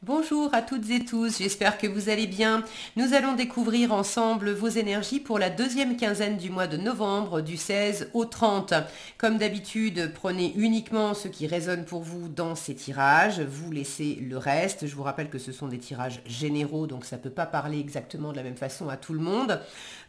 Bonjour à toutes et tous, j'espère que vous allez bien. Nous allons découvrir ensemble vos énergies pour la deuxième quinzaine du mois de novembre, du 16 au 30. Comme d'habitude, prenez uniquement ce qui résonne pour vous dans ces tirages, vous laissez le reste. Je vous rappelle que ce sont des tirages généraux, donc ça ne peut pas parler exactement de la même façon à tout le monde.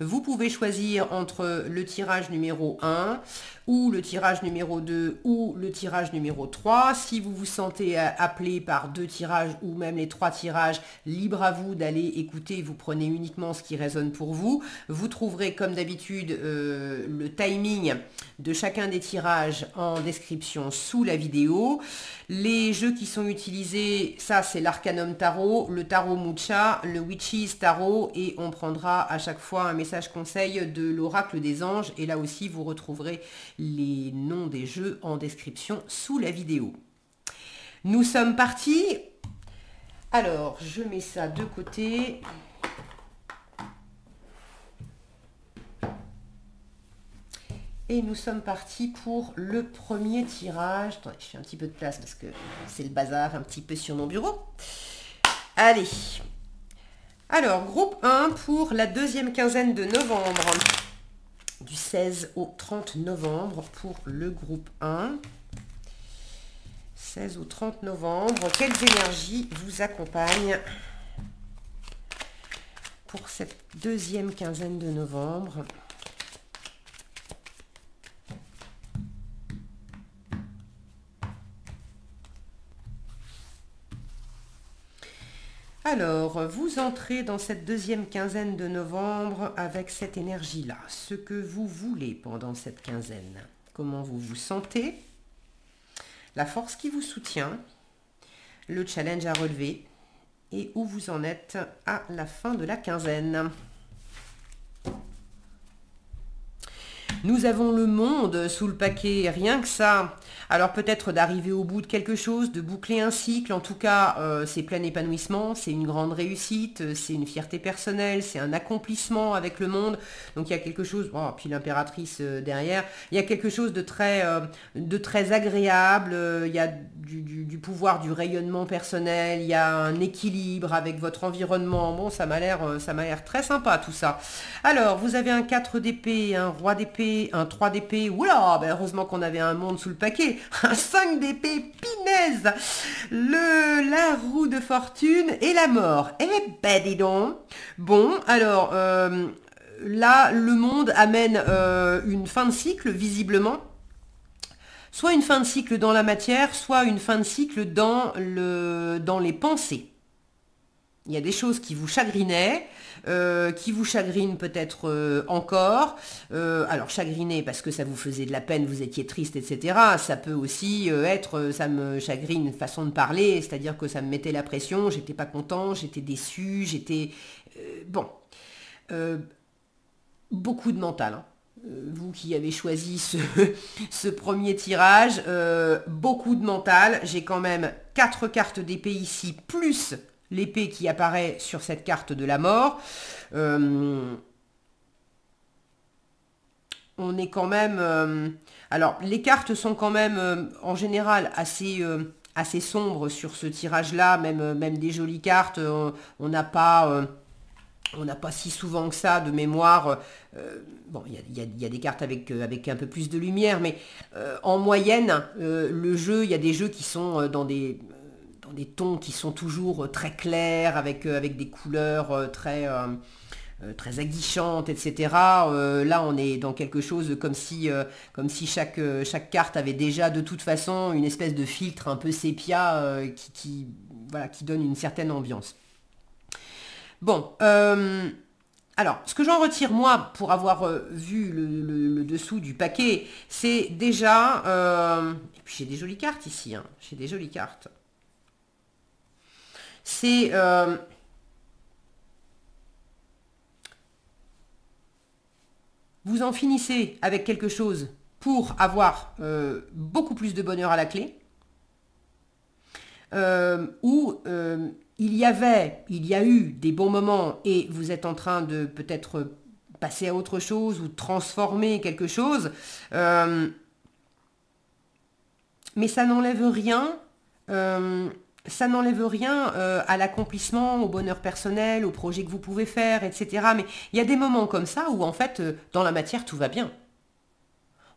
Vous pouvez choisir entre le tirage numéro 1 ou le tirage numéro 2 ou le tirage numéro 3. Si vous vous sentez appelé par deux tirages ou même les trois tirages, libre à vous d'aller écouter, vous prenez uniquement ce qui résonne pour vous. Vous trouverez comme d'habitude le timing de chacun des tirages en description sous la vidéo. Les jeux qui sont utilisés, ça c'est l'Arcanum Tarot, le Tarot Mucha, le Witches Tarot et on prendra à chaque fois un message conseil de l'Oracle des Anges et là aussi vous retrouverez les noms des jeux en description sous la vidéo. Nous sommes partis. Alors, je mets ça de côté. Et nous sommes partis pour le premier tirage. Attendez, je fais un petit peu de place parce que c'est le bazar un petit peu sur mon bureau. Allez. Alors, groupe 1 pour la deuxième quinzaine de novembre. Du 16 au 30 novembre pour le groupe 1. 16 au 30 novembre. Quelles énergies vous accompagnent pour cette deuxième quinzaine de novembre? Alors, vous entrez dans cette deuxième quinzaine de novembre avec cette énergie-là. Ce que vous voulez pendant cette quinzaine. Comment vous vous sentez? La force qui vous soutient. Le challenge à relever. Et où vous en êtes à la fin de la quinzaine. Nous avons le monde sous le paquet, rien que ça. Alors peut-être d'arriver au bout de quelque chose, de boucler un cycle. En tout cas, c'est plein épanouissement, c'est une grande réussite, c'est une fierté personnelle, c'est un accomplissement avec le monde. Donc il y a quelque chose, oh, puis l'impératrice derrière, il y a quelque chose de très agréable. Il y a du pouvoir, du rayonnement personnel, il y a un équilibre avec votre environnement. Bon, ça m'a l'air très sympa tout ça. Alors, vous avez un 4 d'épée, un roi d'épée, un 3 d'épée. Oula, ben heureusement qu'on avait un monde sous le paquet. Un 5 d'épée, pinaise. La roue de fortune et la mort. Eh ben, dis donc. Bon, alors, là, le monde amène une fin de cycle, visiblement. Soit une fin de cycle dans la matière, soit une fin de cycle dans les pensées. Il y a des choses qui vous chagrinaient, qui vous chagrinent peut-être encore. Alors chagriner parce que ça vous faisait de la peine, vous étiez triste, etc. Ça peut aussi être, ça me chagrine, une façon de parler, c'est-à-dire que ça me mettait la pression, j'étais pas content, j'étais déçu, j'étais... bon. Beaucoup de mental, hein. Vous qui avez choisi ce premier tirage, beaucoup de mental. J'ai quand même 4 cartes d'épée ici, plus l'épée qui apparaît sur cette carte de la mort. On est quand même... alors, les cartes sont quand même, en général, assez sombres sur ce tirage-là, même des jolies cartes. On n'a pas... on n'a pas si souvent que ça de mémoire. Bon, il y a des cartes avec un peu plus de lumière, mais en moyenne, le jeu, il y a des jeux qui sont dans des tons qui sont toujours très clairs, avec des couleurs très aguichantes, etc. Là, on est dans quelque chose comme si chaque carte avait déjà de toute façon une espèce de filtre un peu sépia voilà, qui donne une certaine ambiance. Bon, alors, ce que j'en retire, moi, pour avoir vu le dessous du paquet, c'est déjà... et puis j'ai des jolies cartes ici, hein, j'ai des jolies cartes. C'est... vous en finissez avec quelque chose pour avoir beaucoup plus de bonheur à la clé. Où il y a eu des bons moments et vous êtes en train de peut-être passer à autre chose ou transformer quelque chose, mais ça n'enlève rien ça n'enlève rien à l'accomplissement, au bonheur personnel, aux projets que vous pouvez faire, etc. Mais il y a des moments comme ça où en fait, dans la matière, tout va bien.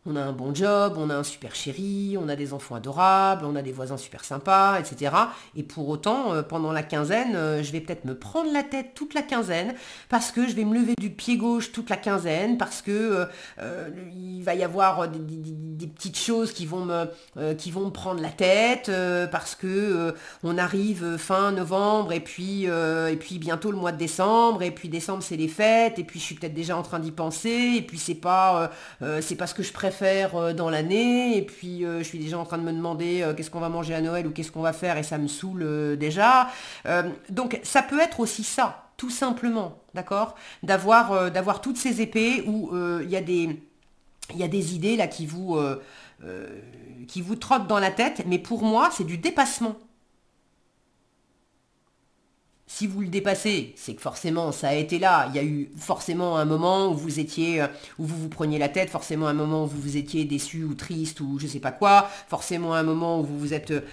On a un bon job, on a un super chéri, on a des enfants adorables, on a des voisins super sympas, etc. Et pour autant, pendant la quinzaine, je vais peut-être me prendre la tête toute la quinzaine, parce que je vais me lever du pied gauche toute la quinzaine, parce que il va y avoir des petites choses qui vont me prendre la tête, parce que on arrive fin novembre, et puis bientôt le mois de décembre, et puis décembre c'est les fêtes, et puis je suis peut-être déjà en train d'y penser, et puis c'est pas ce que je préfère dans l'année, et puis je suis déjà en train de me demander qu'est-ce qu'on va manger à Noël ou qu'est-ce qu'on va faire, et ça me saoule déjà. Donc ça peut être aussi ça, tout simplement, d'accord, d'avoir toutes ces épées où il y a des idées là qui vous trottent dans la tête, mais pour moi c'est du dépassement. Si vous le dépassez, c'est que forcément ça a été là. Il y a eu forcément un moment où où vous vous preniez la tête, forcément un moment où vous étiez déçu ou triste ou je sais pas quoi, forcément un moment où vous avez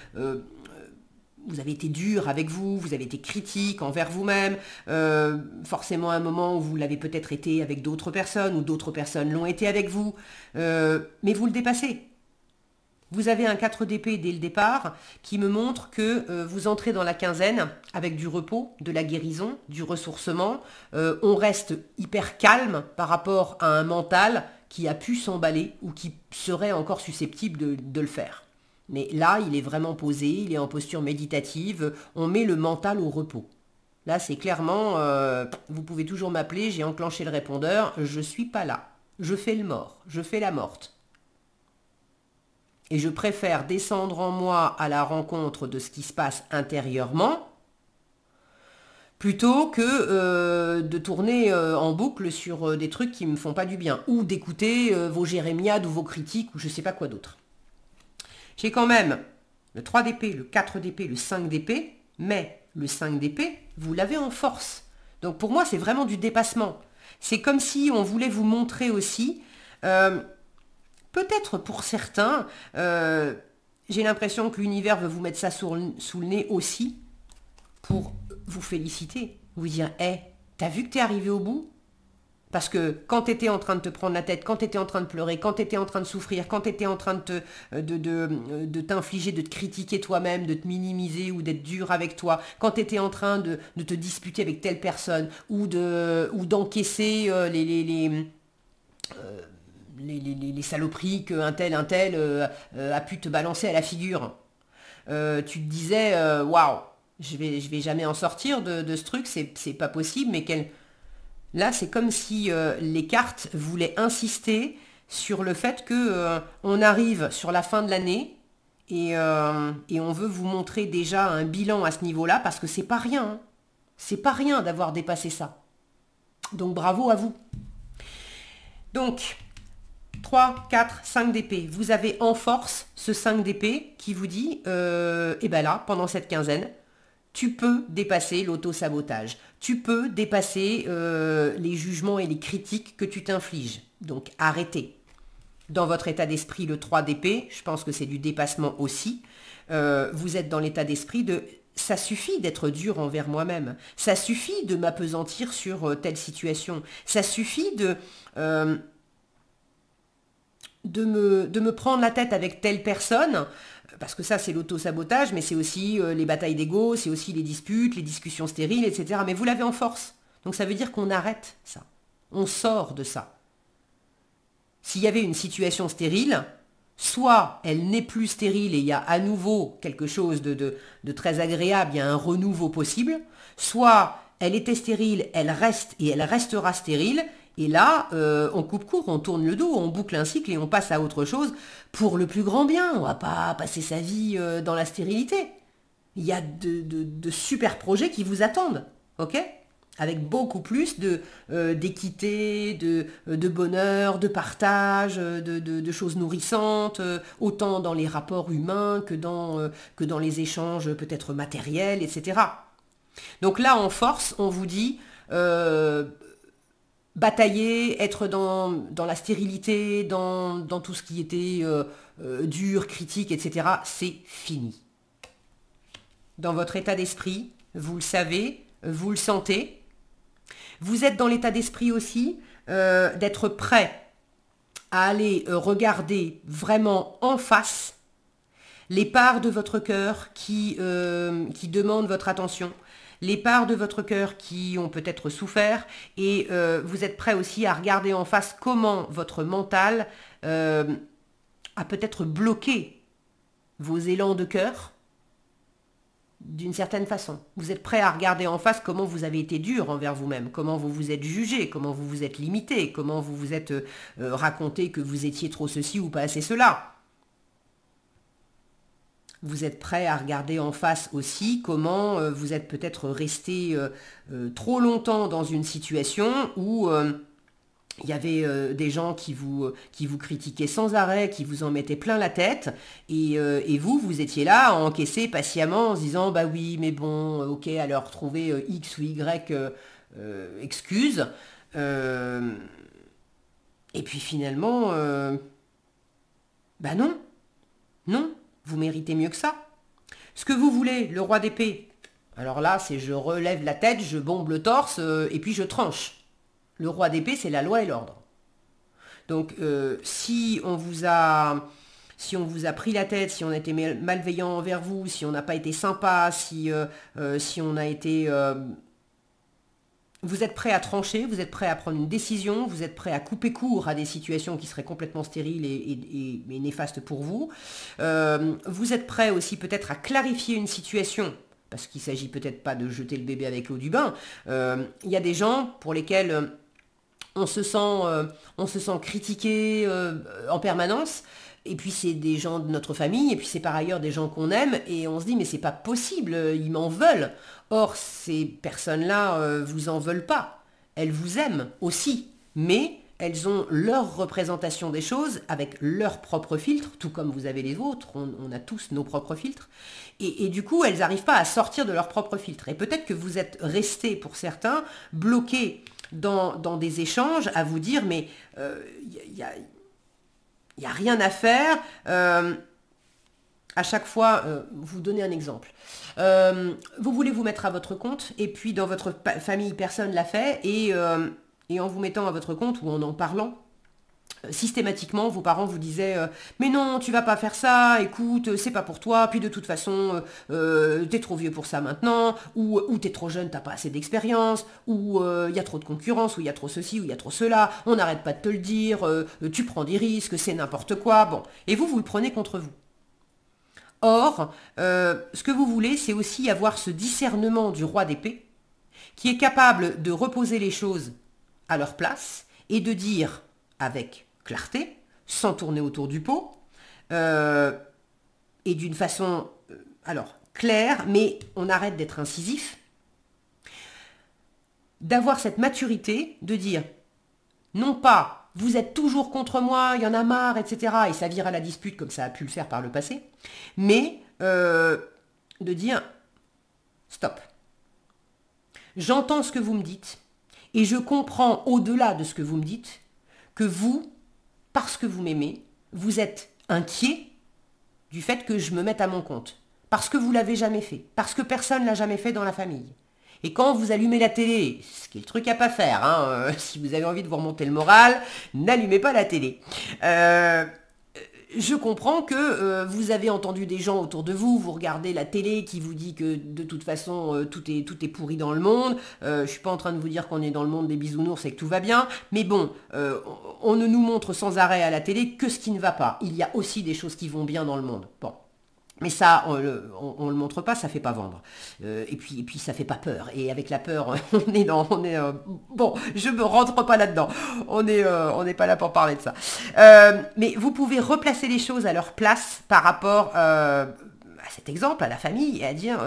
été dur avec vous, vous avez été critique envers vous-même, forcément un moment où vous l'avez peut-être été avec d'autres personnes ou d'autres personnes l'ont été avec vous, mais vous le dépassez. Vous avez un 4 d'épée dès le départ qui me montre que vous entrez dans la quinzaine avec du repos, de la guérison, du ressourcement. On reste hyper calme par rapport à un mental qui a pu s'emballer ou qui serait encore susceptible de le faire. Mais là, il est vraiment posé, il est en posture méditative, on met le mental au repos. Là, c'est clairement, vous pouvez toujours m'appeler, j'ai enclenché le répondeur, je suis pas là. Je fais le mort, je fais la morte. Et je préfère descendre en moi à la rencontre de ce qui se passe intérieurement, plutôt que de tourner en boucle sur des trucs qui ne me font pas du bien, ou d'écouter vos jérémiades ou vos critiques, ou je ne sais pas quoi d'autre. J'ai quand même le 3 d'épée, le 4 d'épée, le 5 d'épée, mais le 5 d'épée, vous l'avez en force. Donc pour moi, c'est vraiment du dépassement. C'est comme si on voulait vous montrer aussi... peut-être pour certains, j'ai l'impression que l'univers veut vous mettre ça sous le nez aussi pour vous féliciter, vous dire « Hey, t'as vu que t'es arrivé au bout ?» Parce que quand t'étais en train de te prendre la tête, quand t'étais en train de pleurer, quand t'étais en train de souffrir, quand t'étais en train de t'infliger, de te critiquer toi-même, de te minimiser ou d'être dur avec toi, quand t'étais en train de te disputer avec telle personne ou d'encaisser les saloperies qu'un tel a pu te balancer à la figure. Tu te disais, waouh, je vais jamais en sortir de ce truc, c'est pas possible, mais là, c'est comme si les cartes voulaient insister sur le fait que on arrive sur la fin de l'année et on veut vous montrer déjà un bilan à ce niveau-là, parce que c'est pas rien, hein. C'est pas rien d'avoir dépassé ça. Donc bravo à vous. Donc, 3, 4, 5 d'épée. Vous avez en force ce 5 d'épée qui vous dit, et ben là, pendant cette quinzaine, tu peux dépasser l'auto-sabotage. Tu peux dépasser les jugements et les critiques que tu t'infliges. Donc arrêtez. Dans votre état d'esprit, le 3 d'épée, je pense que c'est du dépassement aussi. Vous êtes dans l'état d'esprit de... Ça suffit d'être dur envers moi-même. Ça suffit de m'appesantir sur telle situation. Ça suffit de me prendre la tête avec telle personne, parce que ça c'est l'auto-sabotage, mais c'est aussi les batailles d'ego, c'est aussi les disputes, les discussions stériles, etc. Mais vous l'avez en force. Donc ça veut dire qu'on arrête ça. On sort de ça. S'il y avait une situation stérile, soit elle n'est plus stérile et il y a à nouveau quelque chose de très agréable, il y a un renouveau possible, soit elle était stérile, elle reste et elle restera stérile. Et là, on coupe court, on tourne le dos, on boucle un cycle et on passe à autre chose pour le plus grand bien. On ne va pas passer sa vie dans la stérilité. Il y a de super projets qui vous attendent, ok ? Avec beaucoup plus d'équité, de bonheur, de partage, de choses nourrissantes, autant dans les rapports humains que dans les échanges peut-être matériels, etc. Donc là, en force, on vous dit... batailler, être dans la stérilité, dans tout ce qui était dur, critique, etc., c'est fini. dans votre état d'esprit, vous le savez, vous le sentez. Vous êtes dans l'état d'esprit aussi d'être prêt à aller regarder vraiment en face les parts de votre cœur qui demandent votre attention, les parts de votre cœur qui ont peut-être souffert, et vous êtes prêt aussi à regarder en face comment votre mental a peut-être bloqué vos élans de cœur d'une certaine façon. Vous êtes prêt à regarder en face comment vous avez été dur envers vous-même, comment vous vous êtes jugé, comment vous vous êtes limité, comment vous vous êtes raconté que vous étiez trop ceci ou pas assez cela. Vous êtes prêt à regarder en face aussi comment vous êtes peut-être resté trop longtemps dans une situation où il y avait des gens qui vous critiquaient sans arrêt, qui vous en mettaient plein la tête, et vous étiez là à encaisser patiemment en se disant « bah oui, mais bon, ok, alors trouver X ou Y excuse. Et puis finalement, bah non, non, vous méritez mieux que ça. Ce que vous voulez, le roi d'épée, alors là, c'est je relève la tête, je bombe le torse, et puis je tranche. Le roi d'épée, c'est la loi et l'ordre. Donc, si on vous a pris la tête, si on a été malveillant envers vous, si on n'a pas été sympa, si on a été... vous êtes prêt à trancher, vous êtes prêt à prendre une décision, vous êtes prêt à couper court à des situations qui seraient complètement stériles et néfastes pour vous. Vous êtes prêt aussi peut-être à clarifier une situation, parce qu'il ne s'agit peut-être pas de jeter le bébé avec l'eau du bain. Il y a des gens pour lesquels... on se sent critiqué en permanence, et puis c'est des gens de notre famille, et puis c'est par ailleurs des gens qu'on aime, et on se dit mais c'est pas possible, ils m'en veulent. Or ces personnes-là vous en veulent pas, elles vous aiment aussi, mais elles ont leur représentation des choses avec leur propre filtre, tout comme vous avez les vôtres, on a tous nos propres filtres, et du coup elles n'arrivent pas à sortir de leur propre filtre. Et peut-être que vous êtes restés pour certains bloqués dans des échanges à vous dire mais il y a rien à faire. À chaque fois, vous donnez un exemple. Vous voulez vous mettre à votre compte et puis dans votre famille, personne ne l'a fait et en vous mettant à votre compte ou en parlant, systématiquement, vos parents vous disaient mais non, tu vas pas faire ça, écoute, c'est pas pour toi, puis de toute façon, t'es trop vieux pour ça maintenant, ou t'es trop jeune, t'as pas assez d'expérience, ou il y a trop de concurrence, ou il y a trop ceci, ou il y a trop cela, on n'arrête pas de te le dire, tu prends des risques, c'est n'importe quoi, bon. Et vous le prenez contre vous. Or, ce que vous voulez, c'est aussi avoir ce discernement du roi d'épée, qui est capable de reposer les choses à leur place, et de dire avec clarté, sans tourner autour du pot, et d'une façon, claire, mais on arrête d'être incisif, d'avoir cette maturité de dire, non pas, vous êtes toujours contre moi, il y en a marre, etc., et ça vire à la dispute comme ça a pu le faire par le passé, mais de dire, stop, j'entends ce que vous me dites, et je comprends au-delà de ce que vous me dites, que vous, parce que vous m'aimez, vous êtes inquiet du fait que je me mette à mon compte. Parce que vous l'avez jamais fait. Parce que personne ne l'a jamais fait dans la famille. Et quand vous allumez la télé, ce qui est le truc à pas faire, hein, si vous avez envie de vous remonter le moral, n'allumez pas la télé. Je comprends que vous avez entendu des gens autour de vous, vous regardez la télé qui vous dit que de toute façon tout est pourri dans le monde. Je suis pas en train de vous dire qu'on est dans le monde des bisounours et que tout va bien, mais bon, on ne nous montre sans arrêt à la télé que ce qui ne va pas. Il y a aussi des choses qui vont bien dans le monde. Bon. Mais ça, on le montre pas, ça fait pas vendre. Et puis ça fait pas peur. Et avec la peur, bon, je me rentre pas là-dedans. On n'est pas là pour parler de ça. Mais vous pouvez replacer les choses à leur place par rapport à cet exemple, à la famille, et à dire,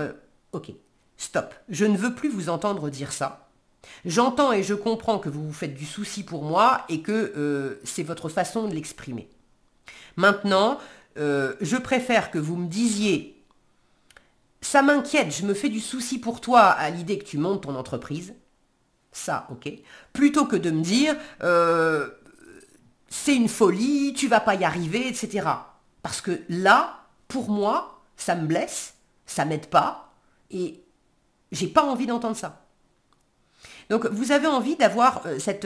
ok, stop, je ne veux plus vous entendre dire ça. J'entends et je comprends que vous vous faites du souci pour moi et que c'est votre façon de l'exprimer. Maintenant, je préfère que vous me disiez « ça m'inquiète, je me fais du souci pour toi à l'idée que tu montes ton entreprise », ça, ok, plutôt que de me dire « c'est une folie, tu vas pas y arriver, etc. » Parce que là, pour moi, ça me blesse, ça m'aide pas, Et j'ai pas envie d'entendre ça. Donc vous avez envie d'avoir cette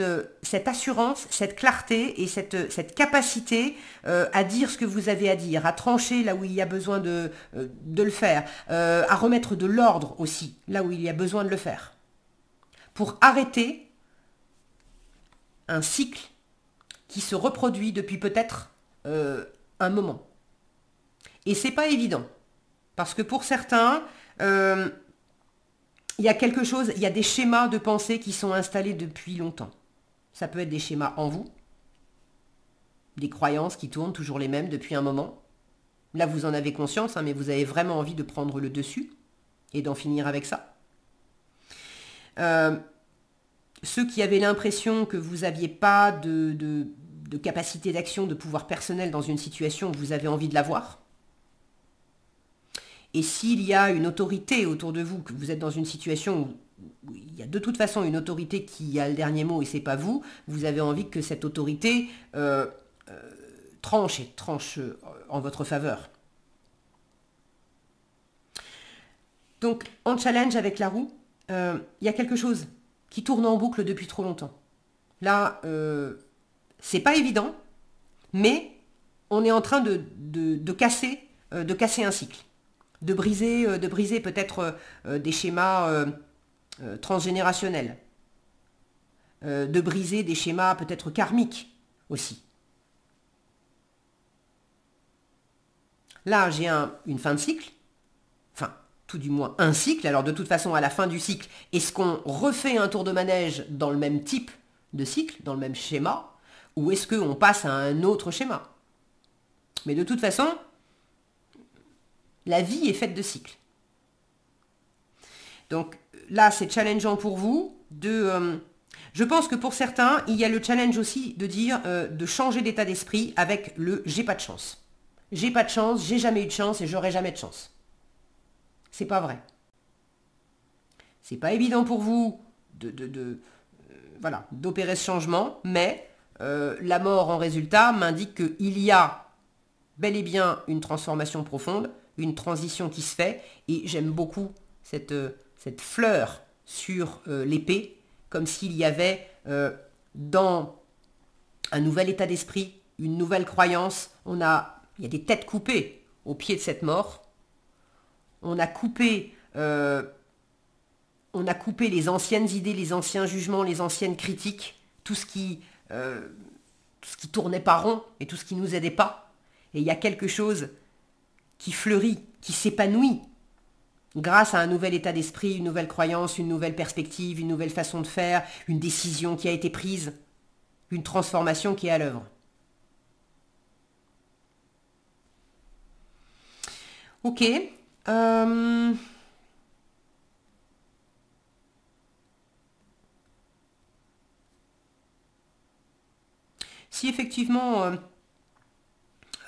assurance, cette clarté et cette capacité à dire ce que vous avez à dire, à trancher là où il y a besoin de le faire, à remettre de l'ordre aussi là où il y a besoin de le faire, pour arrêter un cycle qui se reproduit depuis peut-être un moment. Et c'est pas évident, parce que pour certains, il y a quelque chose, il y a des schémas de pensée qui sont installés depuis longtemps. Ça peut être des schémas en vous, des croyances qui tournent toujours les mêmes depuis un moment. Là, vous en avez conscience, hein, mais vous avez vraiment envie de prendre le dessus et d'en finir avec ça. Ceux qui avaient l'impression que vous n'aviez pas de capacité d'action, de pouvoir personnel dans une situation, vous avez envie de l'avoir. Et s'il y a une autorité autour de vous, que vous êtes dans une situation où il y a de toute façon une autorité qui a le dernier mot et c'est pas vous, vous avez envie que cette autorité tranche en votre faveur. Donc en challenge avec la roue, il y a quelque chose qui tourne en boucle depuis trop longtemps. Là, c'est pas évident, mais on est en train de casser un cycle. De briser peut-être des schémas transgénérationnels, de briser des schémas peut-être karmiques aussi. Là, j'ai une fin de cycle, enfin, tout du moins un cycle. Alors de toute façon, à la fin du cycle, est-ce qu'on refait un tour de manège dans le même type de cycle, dans le même schéma, ou est-ce qu'on passe à un autre schéma? Mais de toute façon, la vie est faite de cycles. Donc là, c'est challengeant pour vous. Je pense que pour certains, il y a le challenge aussi de dire, de changer d'état d'esprit avec le « j'ai pas de chance ». J'ai pas de chance, j'ai jamais eu de chance et j'aurai jamais de chance. C'est pas vrai. C'est pas évident pour vous d'opérer ce changement, mais la mort en résultat m'indique qu'il y a bel et bien une transformation profonde, une transition qui se fait, et j'aime beaucoup cette fleur sur l'épée, comme s'il y avait dans un nouvel état d'esprit, une nouvelle croyance. Il y a des têtes coupées au pied de cette mort. On a coupé les anciennes idées, les anciens jugements, les anciennes critiques, tout ce qui tournait pas rond et tout ce qui nous aidait pas. Et il y a quelque chose qui fleurit, qui s'épanouit grâce à un nouvel état d'esprit, une nouvelle croyance, une nouvelle perspective, une nouvelle façon de faire, une décision qui a été prise, une transformation qui est à l'œuvre. Ok. Si effectivement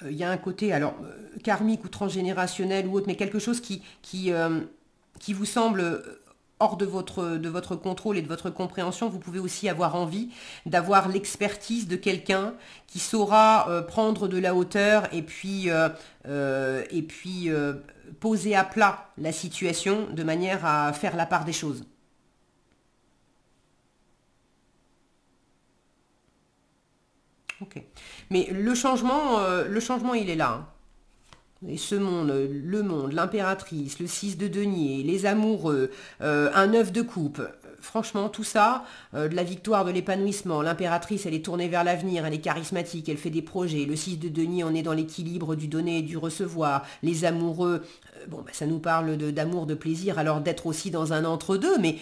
il y a un côté karmique ou transgénérationnel ou autre, mais quelque chose qui vous semble hors de votre contrôle et de votre compréhension, vous pouvez aussi avoir envie d'avoir l'expertise de quelqu'un qui saura prendre de la hauteur et puis poser à plat la situation de manière à faire la part des choses. Ok. Mais le changement, il est là. Hein. Et ce monde, le monde, l'impératrice, le 6 de denier, les amoureux, un 9 de coupe, franchement, tout ça, de la victoire, de l'épanouissement, l'impératrice, elle est tournée vers l'avenir, elle est charismatique, elle fait des projets, le 6 de denier, on est dans l'équilibre du donner et du recevoir, les amoureux, ça nous parle d'amour, de plaisir, alors d'être aussi dans un entre-deux, mais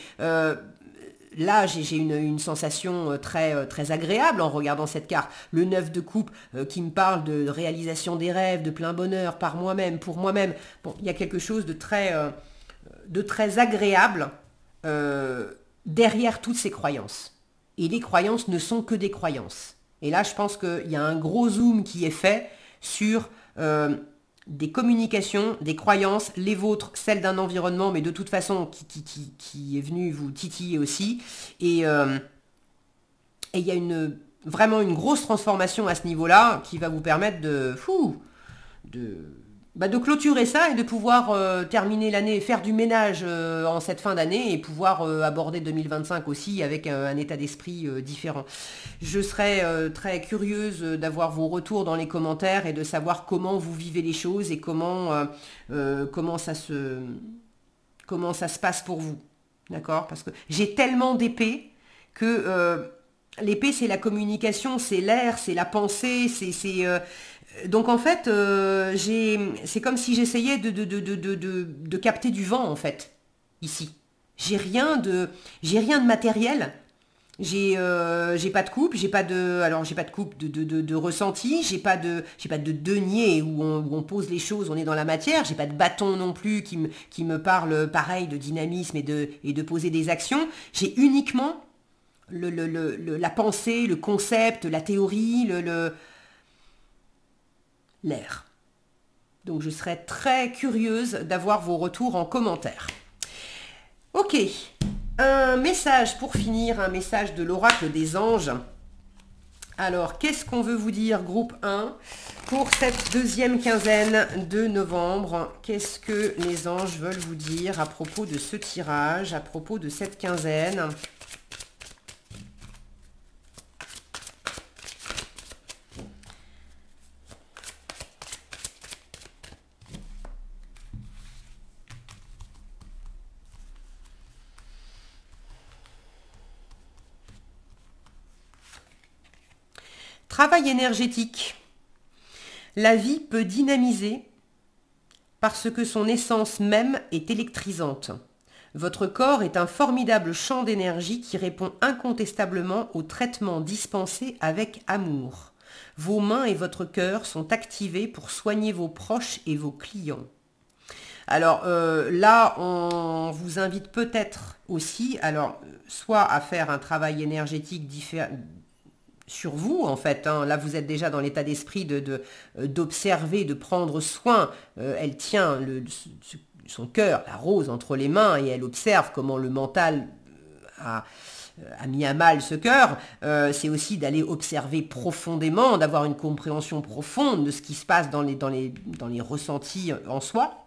là, j'ai une sensation très agréable en regardant cette carte. Le 9 de coupe qui me parle de réalisation des rêves, de plein bonheur par moi-même, pour moi-même. Bon, il y a quelque chose de très agréable derrière toutes ces croyances. Et les croyances ne sont que des croyances. Et là, je pense qu'il y a un gros zoom qui est fait sur des communications, des croyances, les vôtres, celles d'un environnement, mais de toute façon qui est venu vous titiller aussi. Et il y a vraiment une grosse transformation à ce niveau-là qui va vous permettre de de clôturer ça et de pouvoir terminer l'année, faire du ménage en cette fin d'année et pouvoir aborder 2025 aussi avec un état d'esprit différent. Je serais très curieuse d'avoir vos retours dans les commentaires et de savoir comment vous vivez les choses et comment ça se passe pour vous. D'accord? Parce que j'ai tellement d'épées que l'épée, c'est la communication, c'est l'air, c'est la pensée, donc en fait, c'est comme si j'essayais de capter du vent en fait, ici. J'ai rien de matériel. J'ai pas de coupe, j'ai pas de coupe de ressenti, j'ai pas de denier où on pose les choses, on est dans la matière, j'ai pas de bâton non plus qui me parle pareil de dynamisme et de poser des actions. J'ai uniquement la pensée, le concept, la théorie, l'air. Donc je serais très curieuse d'avoir vos retours en commentaire. Ok, un message pour finir, un message de l'oracle des anges. Alors, qu'est-ce qu'on veut vous dire, groupe 1, pour cette deuxième quinzaine de novembre? Qu'est-ce que les anges veulent vous dire à propos de ce tirage, à propos de cette quinzaine? Travail énergétique. La vie peut dynamiser parce que son essence même est électrisante. Votre corps est un formidable champ d'énergie qui répond incontestablement aux traitements dispensés avec amour. Vos mains et votre cœur sont activés pour soigner vos proches et vos clients. Alors là, on vous invite peut-être aussi, soit à faire un travail énergétique sur vous, en fait. Là, vous êtes déjà dans l'état d'esprit d'observer, de prendre soin. Elle tient son cœur, la rose, entre les mains et elle observe comment le mental a mis à mal ce cœur. C'est aussi d'aller observer profondément, d'avoir une compréhension profonde de ce qui se passe dans les ressentis en soi.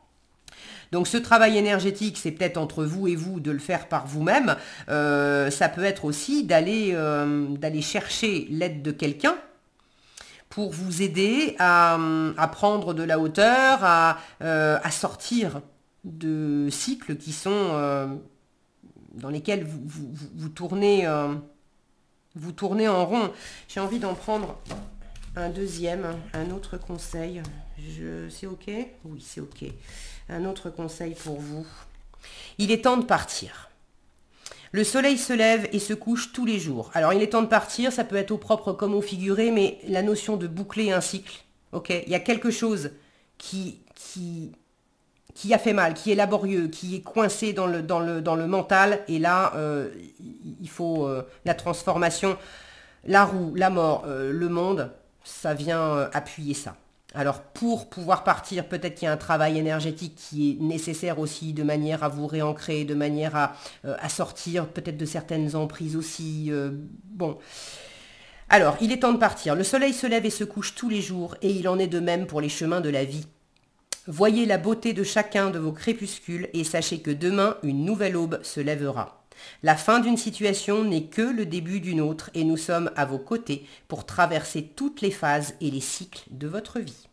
Donc ce travail énergétique, c'est peut-être entre vous et vous de le faire par vous-même. Ça peut être aussi d'aller chercher l'aide de quelqu'un pour vous aider à prendre de la hauteur, à sortir de cycles qui sont dans lesquels vous tournez en rond. J'ai envie d'en prendre un deuxième, un autre conseil. C'est ok? Oui, c'est ok. Un autre conseil pour vous. Il est temps de partir. Le soleil se lève et se couche tous les jours. Alors, il est temps de partir, ça peut être au propre comme au figuré, mais la notion de boucler un cycle, ok? Il y a quelque chose qui a fait mal, qui est laborieux, qui est coincé dans le mental, et là, il faut la transformation, la roue, la mort, le monde, ça vient appuyer ça. Alors pour pouvoir partir, peut-être qu'il y a un travail énergétique qui est nécessaire aussi, de manière à vous réancrer, de manière à sortir peut-être de certaines emprises aussi. Bon. Alors, il est temps de partir. Le soleil se lève et se couche tous les jours, et il en est de même pour les chemins de la vie. Voyez la beauté de chacun de vos crépuscules et sachez que demain, une nouvelle aube se lèvera. La fin d'une situation n'est que le début d'une autre et nous sommes à vos côtés pour traverser toutes les phases et les cycles de votre vie.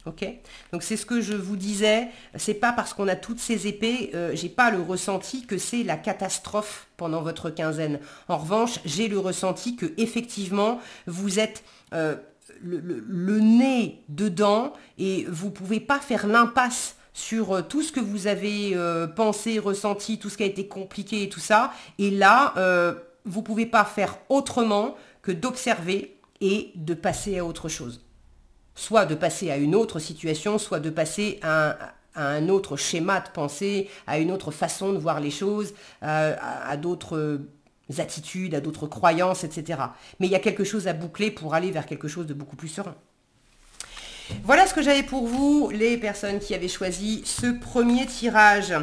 Ok? Donc c'est ce que je vous disais, c'est pas parce qu'on a toutes ces épées, j'ai pas le ressenti que c'est la catastrophe pendant votre quinzaine. En revanche, j'ai le ressenti que effectivement vous êtes le nez dedans et vous pouvez pas faire l'impasse sur tout ce que vous avez pensé, ressenti, tout ce qui a été compliqué et tout ça. Et là, vous ne pouvez pas faire autrement que d'observer et de passer à autre chose. Soit de passer à une autre situation, soit de passer à un autre schéma de pensée, à une autre façon de voir les choses, à d'autres attitudes, à d'autres croyances, etc. Mais il y a quelque chose à boucler pour aller vers quelque chose de beaucoup plus serein. Voilà ce que j'avais pour vous, les personnes qui avaient choisi ce premier tirage.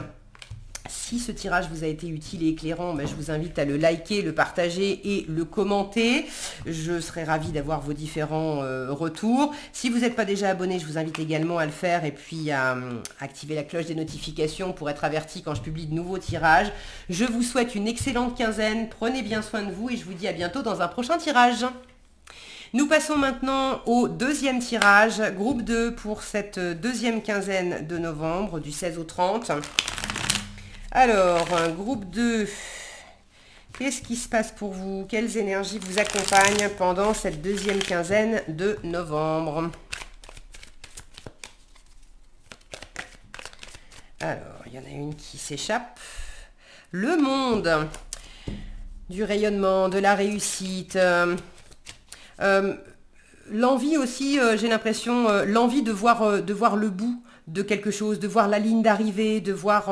Si si ce tirage vous a été utile et éclairant, ben, je vous invite à le liker, le partager et le commenter. Je serai ravie d'avoir vos différents retours. Si vous n'êtes pas déjà abonné, je vous invite également à le faire et puis à activer la cloche des notifications pour être averti quand je publie de nouveaux tirages. Je vous souhaite une excellente quinzaine, prenez bien soin de vous et je vous dis à bientôt dans un prochain tirage. Nous passons maintenant au deuxième tirage, groupe 2 pour cette deuxième quinzaine de novembre, du 16 au 30. Alors, groupe 2, qu'est-ce qui se passe pour vous? Quelles énergies vous accompagnent pendant cette deuxième quinzaine de novembre? Alors, il y en a une qui s'échappe. Le monde, du rayonnement, de la réussite... l'envie aussi, j'ai l'impression, l'envie de voir le bout de quelque chose, de voir la ligne d'arrivée, de voir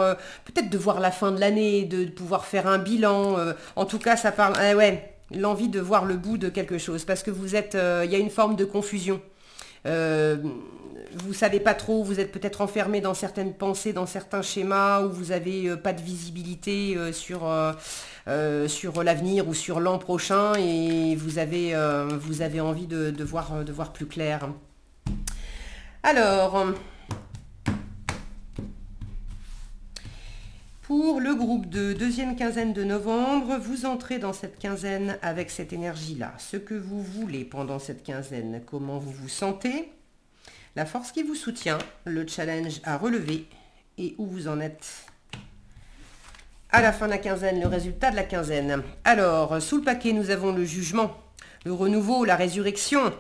peut-être de voir la fin de l'année, de pouvoir faire un bilan. En tout cas, ça parle, ouais, l'envie de voir le bout de quelque chose, parce que vous êtes, il y a une forme de confusion. Vous savez pas trop, vous êtes peut-être enfermé dans certaines pensées, dans certains schémas, où vous avez pas de visibilité sur l'avenir ou sur l'an prochain, et vous avez envie de voir plus clair. Alors, pour le groupe de deuxième quinzaine de novembre, vous entrez dans cette quinzaine avec cette énergie-là. Ce que vous voulez pendant cette quinzaine, comment vous vous sentez, la force qui vous soutient, le challenge à relever et où vous en êtes à la fin de la quinzaine, le résultat de la quinzaine. Alors, sous le paquet, nous avons le jugement, le renouveau, la résurrection.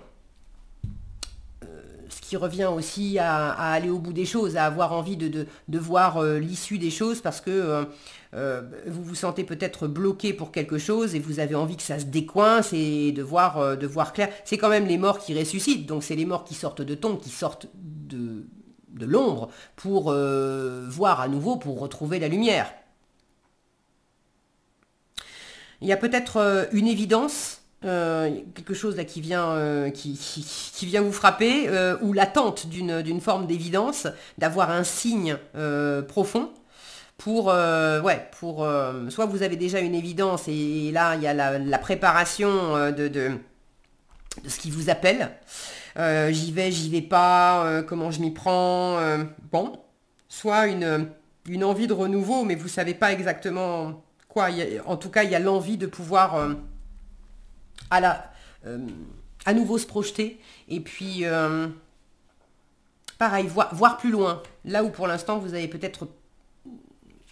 Ce qui revient aussi à aller au bout des choses, à avoir envie de voir l'issue des choses, parce que vous vous sentez peut-être bloqué pour quelque chose et vous avez envie que ça se décoince et de voir clair. C'est quand même les morts qui ressuscitent, donc c'est les morts qui sortent de tombe, qui sortent de l'ombre pour voir à nouveau, pour retrouver la lumière. Il y a peut-être une évidence, quelque chose là qui vient vous frapper, ou l'attente d'une forme d'évidence, d'avoir un signe profond pour soit vous avez déjà une évidence et là il y a la préparation de ce qui vous appelle, j'y vais pas, comment je m'y prends, bon, soit une envie de renouveau, mais vous savez pas exactement quoi. En tout cas, il y a l'envie de pouvoir à nouveau se projeter et puis pareil, voir plus loin, là où pour l'instant vous avez peut-être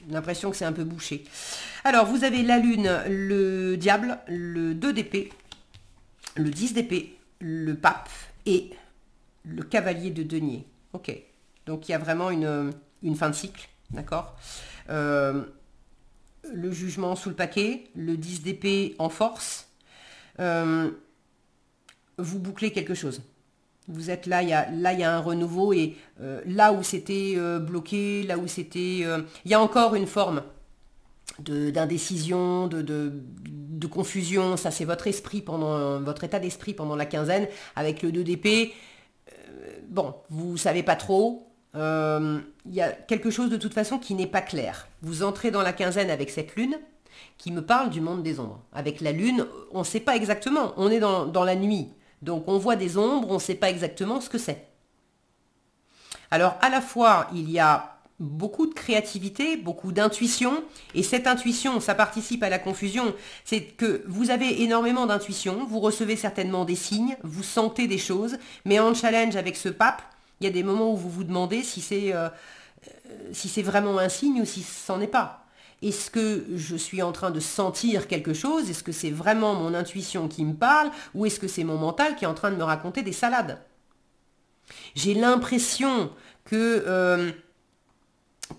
l'impression que c'est un peu bouché. Alors vous avez la lune, le diable, le 2 d'épée, le 10 d'épée, le pape et le cavalier de denier. Ok, donc il y a vraiment une fin de cycle, d'accord. Le jugement sous le paquet, le 10 d'épée en force. Vous bouclez quelque chose. Vous êtes là, il y a un renouveau et là où c'était bloqué, là où c'était... il y a encore une forme d'indécision, de confusion. Ça, c'est votre esprit votre état d'esprit pendant la quinzaine avec le 2 d'épée. Bon, vous savez pas trop. Il y a quelque chose de toute façon qui n'est pas clair. Vous entrez dans la quinzaine avec cette lune qui me parle du monde des ombres. Avec la lune, on ne sait pas exactement. On est dans la nuit. Donc on voit des ombres, on ne sait pas exactement ce que c'est. Alors à la fois, il y a beaucoup de créativité, beaucoup d'intuition, et cette intuition, ça participe à la confusion. C'est que vous avez énormément d'intuition, vous recevez certainement des signes, vous sentez des choses, mais en challenge avec ce pape, il y a des moments où vous vous demandez si c'est vraiment un signe ou si ce n'en est pas. Est-ce que je suis en train de sentir quelque chose? Est-ce que c'est vraiment mon intuition qui me parle? Ou est-ce que c'est mon mental qui est en train de me raconter des salades? J'ai l'impression que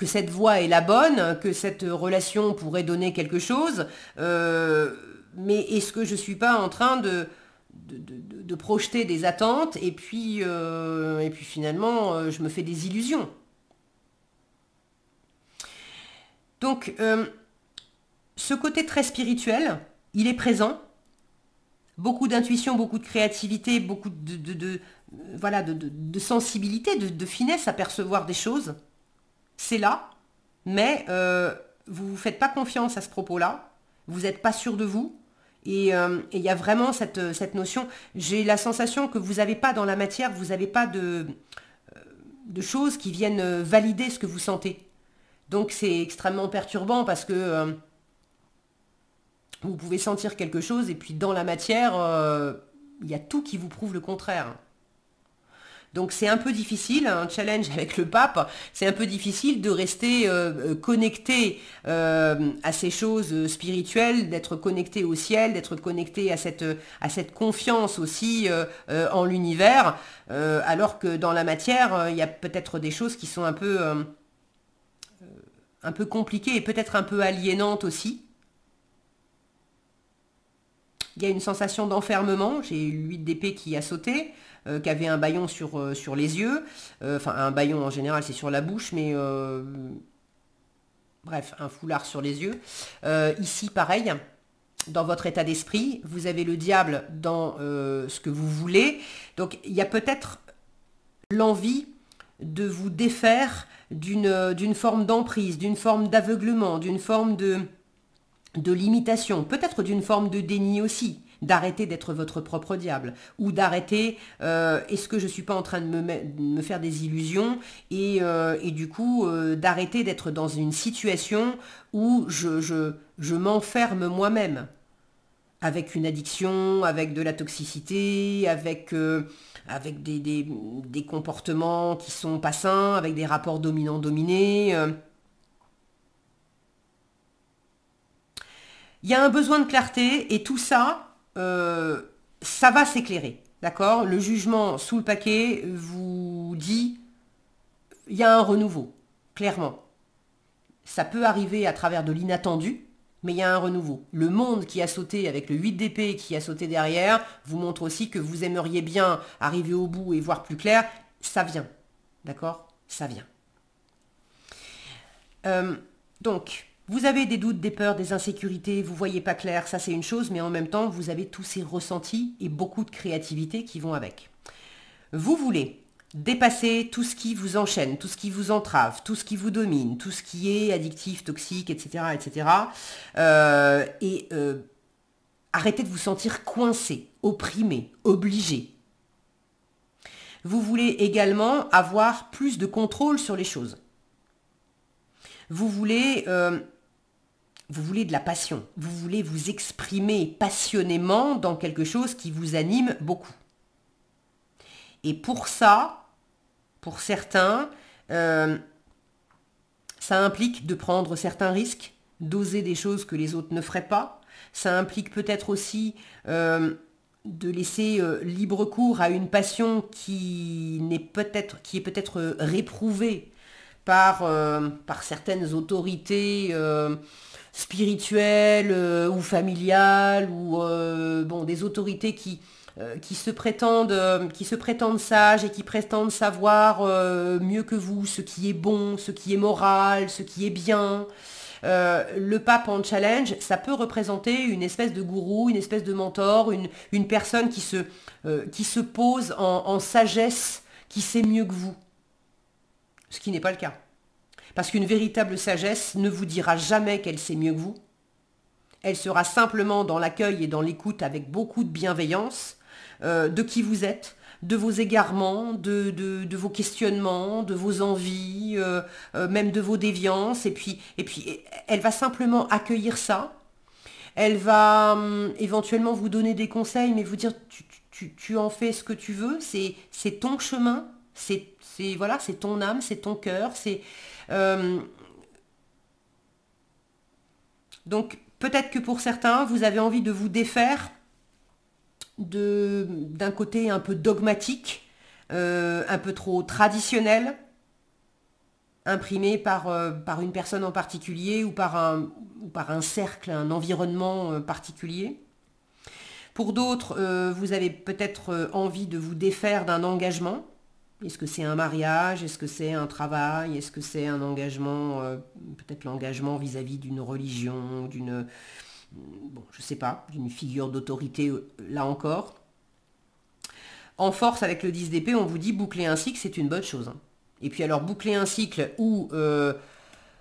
cette voie est la bonne, que cette relation pourrait donner quelque chose, mais est-ce que je ne suis pas en train de projeter des attentes et puis finalement je me fais des illusions? Donc, ce côté très spirituel, il est présent. Beaucoup d'intuition, beaucoup de créativité, beaucoup de sensibilité, de finesse à percevoir des choses. C'est là, mais vous faites pas confiance à ce propos-là, vous n'êtes pas sûr de vous, et il y a vraiment cette notion, j'ai la sensation que vous n'avez pas dans la matière, vous n'avez pas de choses qui viennent valider ce que vous sentez. Donc c'est extrêmement perturbant parce que vous pouvez sentir quelque chose et puis dans la matière, il y a tout qui vous prouve le contraire. Donc c'est un peu difficile, un challenge avec le pape, c'est un peu difficile de rester connecté à ces choses spirituelles, d'être connecté au ciel, d'être connecté à cette confiance aussi en l'univers, alors que dans la matière, il y a peut-être des choses qui sont un peu compliquées et peut-être un peu aliénantes aussi. Il y a une sensation d'enfermement, j'ai eu l'huile d'épée qui a sauté, qui avait un bâillon sur les yeux, enfin un bâillon en général c'est sur la bouche, mais bref, un foulard sur les yeux. Ici pareil, dans votre état d'esprit, vous avez le diable dans ce que vous voulez, donc il y a peut-être l'envie de vous défaire d'une forme d'emprise, d'une forme d'aveuglement, d'une forme de limitation, peut-être d'une forme de déni aussi, d'arrêter d'être votre propre diable, ou d'arrêter, est-ce que je ne suis pas en train de me faire des illusions, et du coup, d'arrêter d'être dans une situation où je m'enferme moi-même, avec une addiction, avec de la toxicité, avec des comportements qui sont pas sains, avec des rapports dominant-dominé. Il y a un besoin de clarté et tout ça, ça va s'éclairer. D'accord? Le jugement sous le paquet vous dit, il y a un renouveau, clairement. Ça peut arriver à travers de l'inattendu, mais il y a un renouveau. Le monde qui a sauté avec le 8 d'épée qui a sauté derrière vous montre aussi que vous aimeriez bien arriver au bout et voir plus clair. Ça vient. D'accord? Ça vient. Donc, vous avez des doutes, des peurs, des insécurités, vous ne voyez pas clair, ça c'est une chose, mais en même temps, vous avez tous ces ressentis et beaucoup de créativité qui vont avec. Vous voulez dépasser tout ce qui vous enchaîne, tout ce qui vous entrave, tout ce qui vous domine, tout ce qui est addictif, toxique, etc. etc. Arrêtez de vous sentir coincé, opprimé, obligé. Vous voulez également avoir plus de contrôle sur les choses. Vous voulez de la passion, vous voulez vous exprimer passionnément dans quelque chose qui vous anime beaucoup. Et pour ça, pour certains, ça implique de prendre certains risques, d'oser des choses que les autres ne feraient pas. Ça implique peut-être aussi de laisser libre cours à une passion qui est peut-être réprouvée par certaines autorités spirituelles ou familiales ou des autorités qui se prétendent sages et qui prétendent savoir mieux que vous ce qui est bon, ce qui est moral, ce qui est bien. Le pape en challenge, ça peut représenter une espèce de gourou, une espèce de mentor, une personne qui se pose en sagesse, qui sait mieux que vous. Ce qui n'est pas le cas. Parce qu'une véritable sagesse ne vous dira jamais qu'elle sait mieux que vous. Elle sera simplement dans l'accueil et dans l'écoute avec beaucoup de bienveillance de qui vous êtes, de vos égarements, de vos questionnements, de vos envies, même de vos déviances. Et puis, elle va simplement accueillir ça. Elle va éventuellement vous donner des conseils, mais vous dire tu en fais ce que tu veux, c'est ton chemin, c'est ton âme, c'est ton cœur, donc peut-être que pour certains, vous avez envie de vous défaire d'un côté un peu dogmatique, un peu trop traditionnel, imprimé par une personne en particulier ou par un cercle, un environnement particulier. Pour d'autres, vous avez peut-être envie de vous défaire d'un engagement. Est-ce que c'est un mariage? Est-ce que c'est un travail? Est-ce que c'est un engagement, peut-être l'engagement vis-à-vis d'une religion, je sais pas, d'une figure d'autorité, là encore. En force, avec le 10 d'épée, on vous dit boucler un cycle, c'est une bonne chose. Et puis alors, boucler un cycle où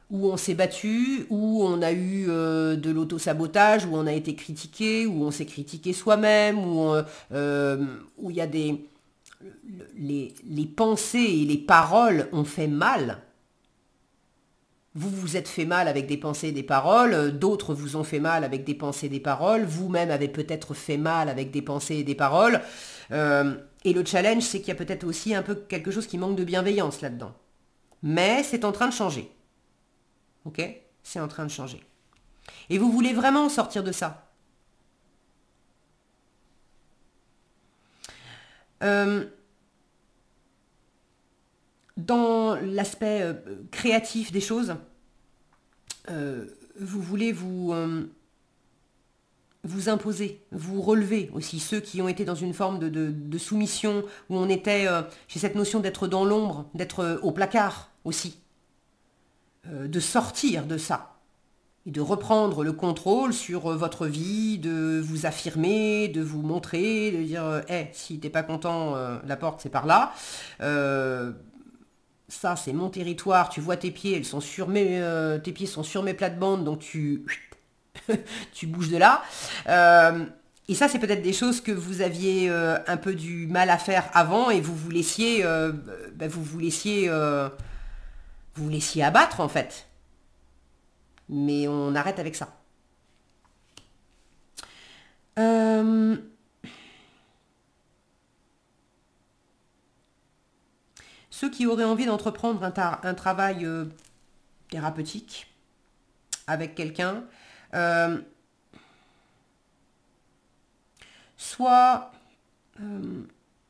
où on s'est battu, où on a eu de l'auto-sabotage, où on a été critiqué, où on s'est critiqué soi-même, où il y a les pensées et les paroles ont fait mal. Vous vous êtes fait mal avec des pensées et des paroles, d'autres vous ont fait mal avec des pensées et des paroles, vous-même avez peut-être fait mal avec des pensées et des paroles. Et le challenge, c'est qu'il y a peut-être aussi un peu quelque chose qui manque de bienveillance là-dedans. Mais c'est en train de changer. Ok? C'est en train de changer. Et vous voulez vraiment sortir de ça. Dans l'aspect créatif des choses, vous voulez vous imposer, vous relever aussi, ceux qui ont été dans une forme de soumission, où on était, j'ai cette notion d'être dans l'ombre, d'être au placard aussi, de sortir de ça, et de reprendre le contrôle sur votre vie, de vous affirmer, de vous montrer, de dire, hey, si t'es pas content, la porte c'est par là, ça c'est mon territoire, tu vois tes pieds, tes pieds sont sur mes plates-bandes, donc tu bouges de là. Et ça, c'est peut-être des choses que vous aviez un peu du mal à faire avant et vous laissiez abattre en fait. Mais on arrête avec ça. Ceux qui auraient envie d'entreprendre un travail thérapeutique avec quelqu'un, soit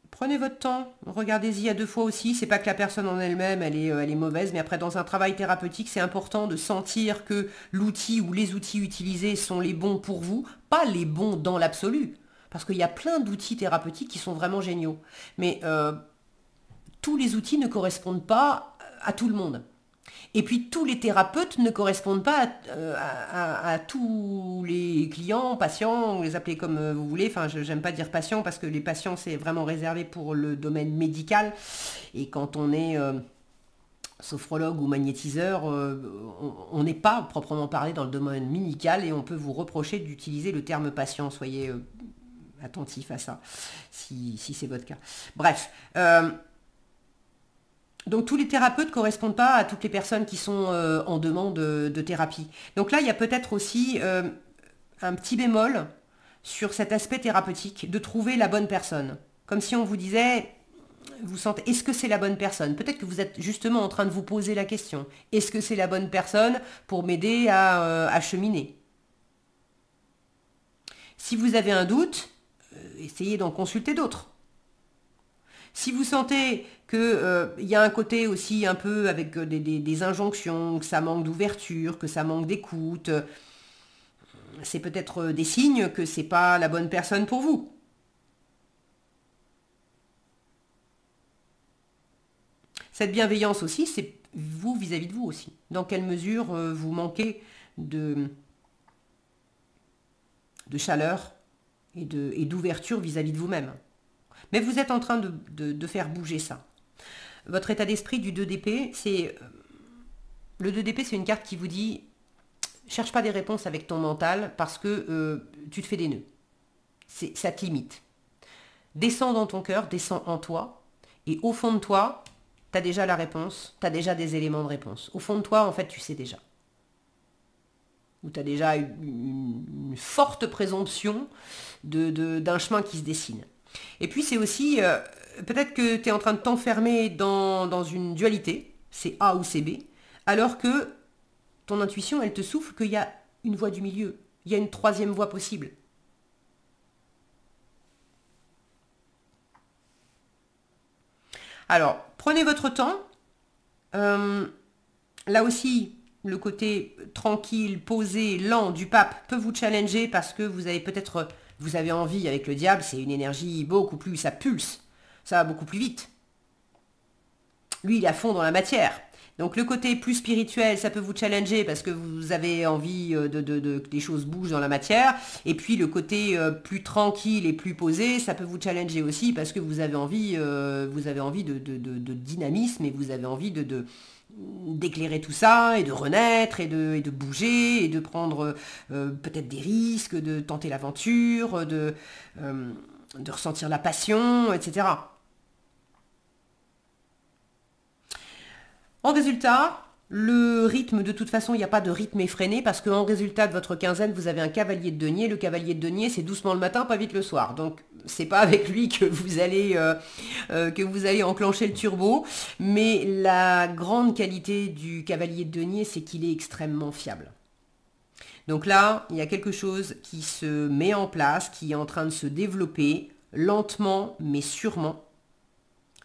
prenez votre temps, regardez-y à 2 fois aussi, c'est pas que la personne en elle-même elle est mauvaise, mais après dans un travail thérapeutique c'est important de sentir que l'outil ou les outils utilisés sont les bons pour vous, pas les bons dans l'absolu, parce qu'il y a plein d'outils thérapeutiques qui sont vraiment géniaux, mais tous les outils ne correspondent pas à tout le monde. Et puis tous les thérapeutes ne correspondent pas à tous les clients, patients, vous les appelez comme vous voulez. Enfin, j'aime pas dire patients parce que les patients c'est vraiment réservé pour le domaine médical. Et quand on est sophrologue ou magnétiseur, on n'est pas proprement parlé dans le domaine médical et on peut vous reprocher d'utiliser le terme patient. Soyez attentif à ça, si c'est votre cas. Bref. Donc tous les thérapeutes ne correspondent pas à toutes les personnes qui sont en demande de thérapie. Donc là, il y a peut-être aussi un petit bémol sur cet aspect thérapeutique, de trouver la bonne personne. Comme si on vous disait, vous sentez, est-ce que c'est la bonne personne? Peut-être que vous êtes justement en train de vous poser la question. Est-ce que c'est la bonne personne pour m'aider à cheminer? Si vous avez un doute, essayez d'en consulter d'autres. Si vous sentez qu'il y a un côté aussi un peu avec des injonctions, que ça manque d'ouverture, que ça manque d'écoute, c'est peut-être des signes que c'est pas la bonne personne pour vous. Cette bienveillance aussi, c'est vous vis-à-vis de vous aussi. Dans quelle mesure vous manquez de chaleur et d'ouverture vis-à-vis de vous-même. Mais vous êtes en train de faire bouger ça. Votre état d'esprit du 2 d'épée, c'est... Le 2 d'épée, c'est une carte qui vous dit, cherche pas des réponses avec ton mental parce que tu te fais des nœuds. Ça te limite. Descends dans ton cœur, descends en toi, et au fond de toi, tu as déjà la réponse, tu as déjà des éléments de réponse. Au fond de toi, en fait, tu sais déjà. Ou tu as déjà une forte présomption d'un chemin qui se dessine. Et puis c'est aussi, peut-être que tu es en train de t'enfermer dans une dualité, c'est A ou c'est B, alors que ton intuition, elle te souffle qu'il y a une voie du milieu, il y a une troisième voie possible. Alors, prenez votre temps. Là aussi, le côté tranquille, posé, lent du pape peut vous challenger parce que vous avez peut-être, vous avez envie avec le diable, c'est une énergie beaucoup plus, ça pulse, ça va beaucoup plus vite. Lui, il est à fond dans la matière. Donc le côté plus spirituel, ça peut vous challenger parce que vous avez envie que des choses bougent dans la matière. Et puis le côté plus tranquille et plus posé, ça peut vous challenger aussi parce que vous avez envie de dynamisme et vous avez envie d'éclairer tout ça et de renaître et de bouger et de prendre peut-être des risques, de tenter l'aventure, de ressentir la passion, etc. En résultat, le rythme, de toute façon, il n'y a pas de rythme effréné parce qu'en résultat de votre quinzaine, vous avez un cavalier de denier. Le cavalier de denier, c'est doucement le matin, pas vite le soir. Donc, c'est pas avec lui que vous allez enclencher le turbo. Mais la grande qualité du cavalier de denier, c'est qu'il est extrêmement fiable. Donc là, il y a quelque chose qui se met en place, qui est en train de se développer lentement mais sûrement.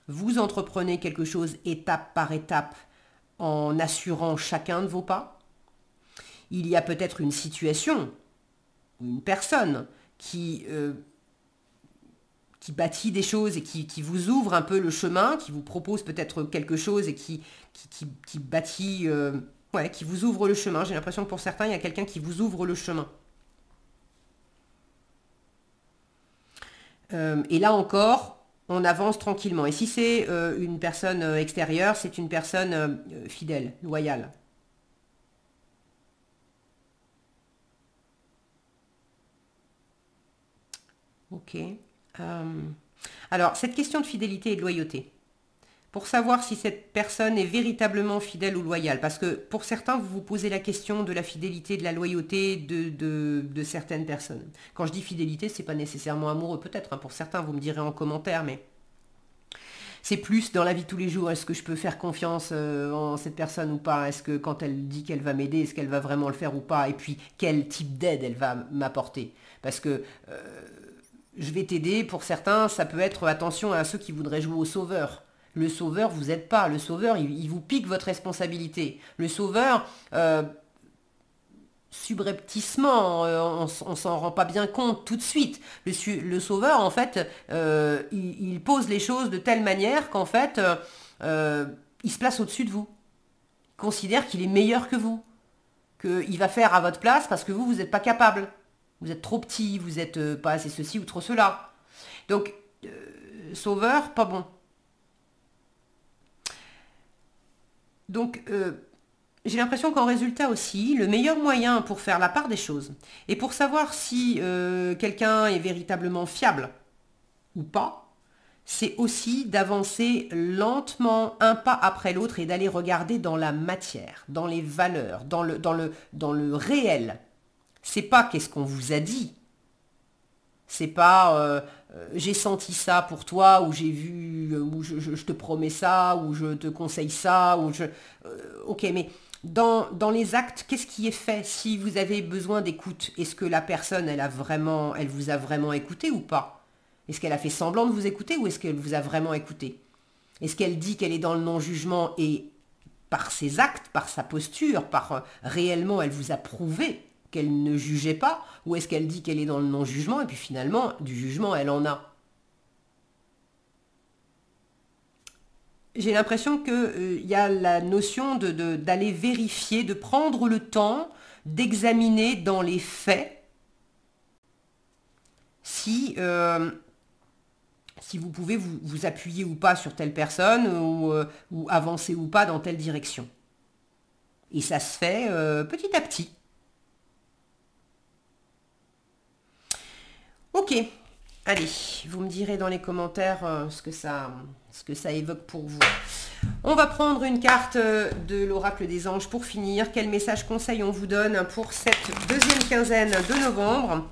Vous entreprenez quelque chose étape par étape en assurant chacun de vos pas. Il y a peut-être une situation, une personne qui bâtit des choses et qui vous ouvre un peu le chemin, qui vous propose peut-être quelque chose et qui bâtit, qui vous ouvre le chemin. J'ai l'impression que pour certains, il y a quelqu'un qui vous ouvre le chemin. Et là encore, on avance tranquillement. Et si c'est une personne extérieure, c'est une personne fidèle, loyale. Ok. Alors, cette question de fidélité et de loyauté, pour savoir si cette personne est véritablement fidèle ou loyale, parce que pour certains, vous vous posez la question de la fidélité, de la loyauté de certaines personnes. Quand je dis fidélité, c'est pas nécessairement amoureux, peut-être, hein, pour certains, vous me direz en commentaire, mais c'est plus dans la vie de tous les jours. Est-ce que je peux faire confiance en cette personne ou pas? Est-ce que quand elle dit qu'elle va m'aider, est-ce qu'elle va vraiment le faire ou pas? Et puis, quel type d'aide elle va m'apporter? Parce que je vais t'aider, pour certains, ça peut être attention à ceux qui voudraient jouer au sauveur. Le sauveur vous aide pas. Le sauveur, il vous pique votre responsabilité. Le sauveur, subrepticement, on s'en rend pas bien compte tout de suite. Le sauveur, en fait, il pose les choses de telle manière qu'en fait, il se place au-dessus de vous. Il considère qu'il est meilleur que vous. Qu'il va faire à votre place parce que vous n'êtes pas capable. Vous êtes trop petit, vous n'êtes pas assez ceci ou trop cela. Donc, sauveur, pas bon. Donc, j'ai l'impression qu'en résultat aussi, le meilleur moyen pour faire la part des choses et pour savoir si quelqu'un est véritablement fiable ou pas, c'est aussi d'avancer lentement un pas après l'autre et d'aller regarder dans la matière, dans les valeurs, dans le réel. C'est pas qu'est-ce qu'on vous a dit. C'est pas j'ai senti ça pour toi, ou j'ai vu, ou je te promets ça, ou je te conseille ça, ou je... ok, mais dans les actes, qu'est-ce qui est fait? Si vous avez besoin d'écoute, est-ce que la personne, elle vous a vraiment écouté ou pas? Est-ce qu'elle a fait semblant de vous écouter ou est-ce qu'elle vous a vraiment écouté? Est-ce qu'elle dit qu'elle est dans le non-jugement et par ses actes, par sa posture, réellement, elle vous a prouvé qu'elle ne jugeait pas, ou est-ce qu'elle dit qu'elle est dans le non-jugement et puis finalement, du jugement, elle en a? J'ai l'impression qu'il y a la notion d'aller vérifier, de prendre le temps d'examiner dans les faits si vous pouvez vous appuyer ou pas sur telle personne ou avancer ou pas dans telle direction. Et ça se fait petit à petit. Ok, allez, vous me direz dans les commentaires ce que ça évoque pour vous. On va prendre une carte de l'oracle des anges pour finir. Quel message conseil on vous donne pour cette deuxième quinzaine de novembre?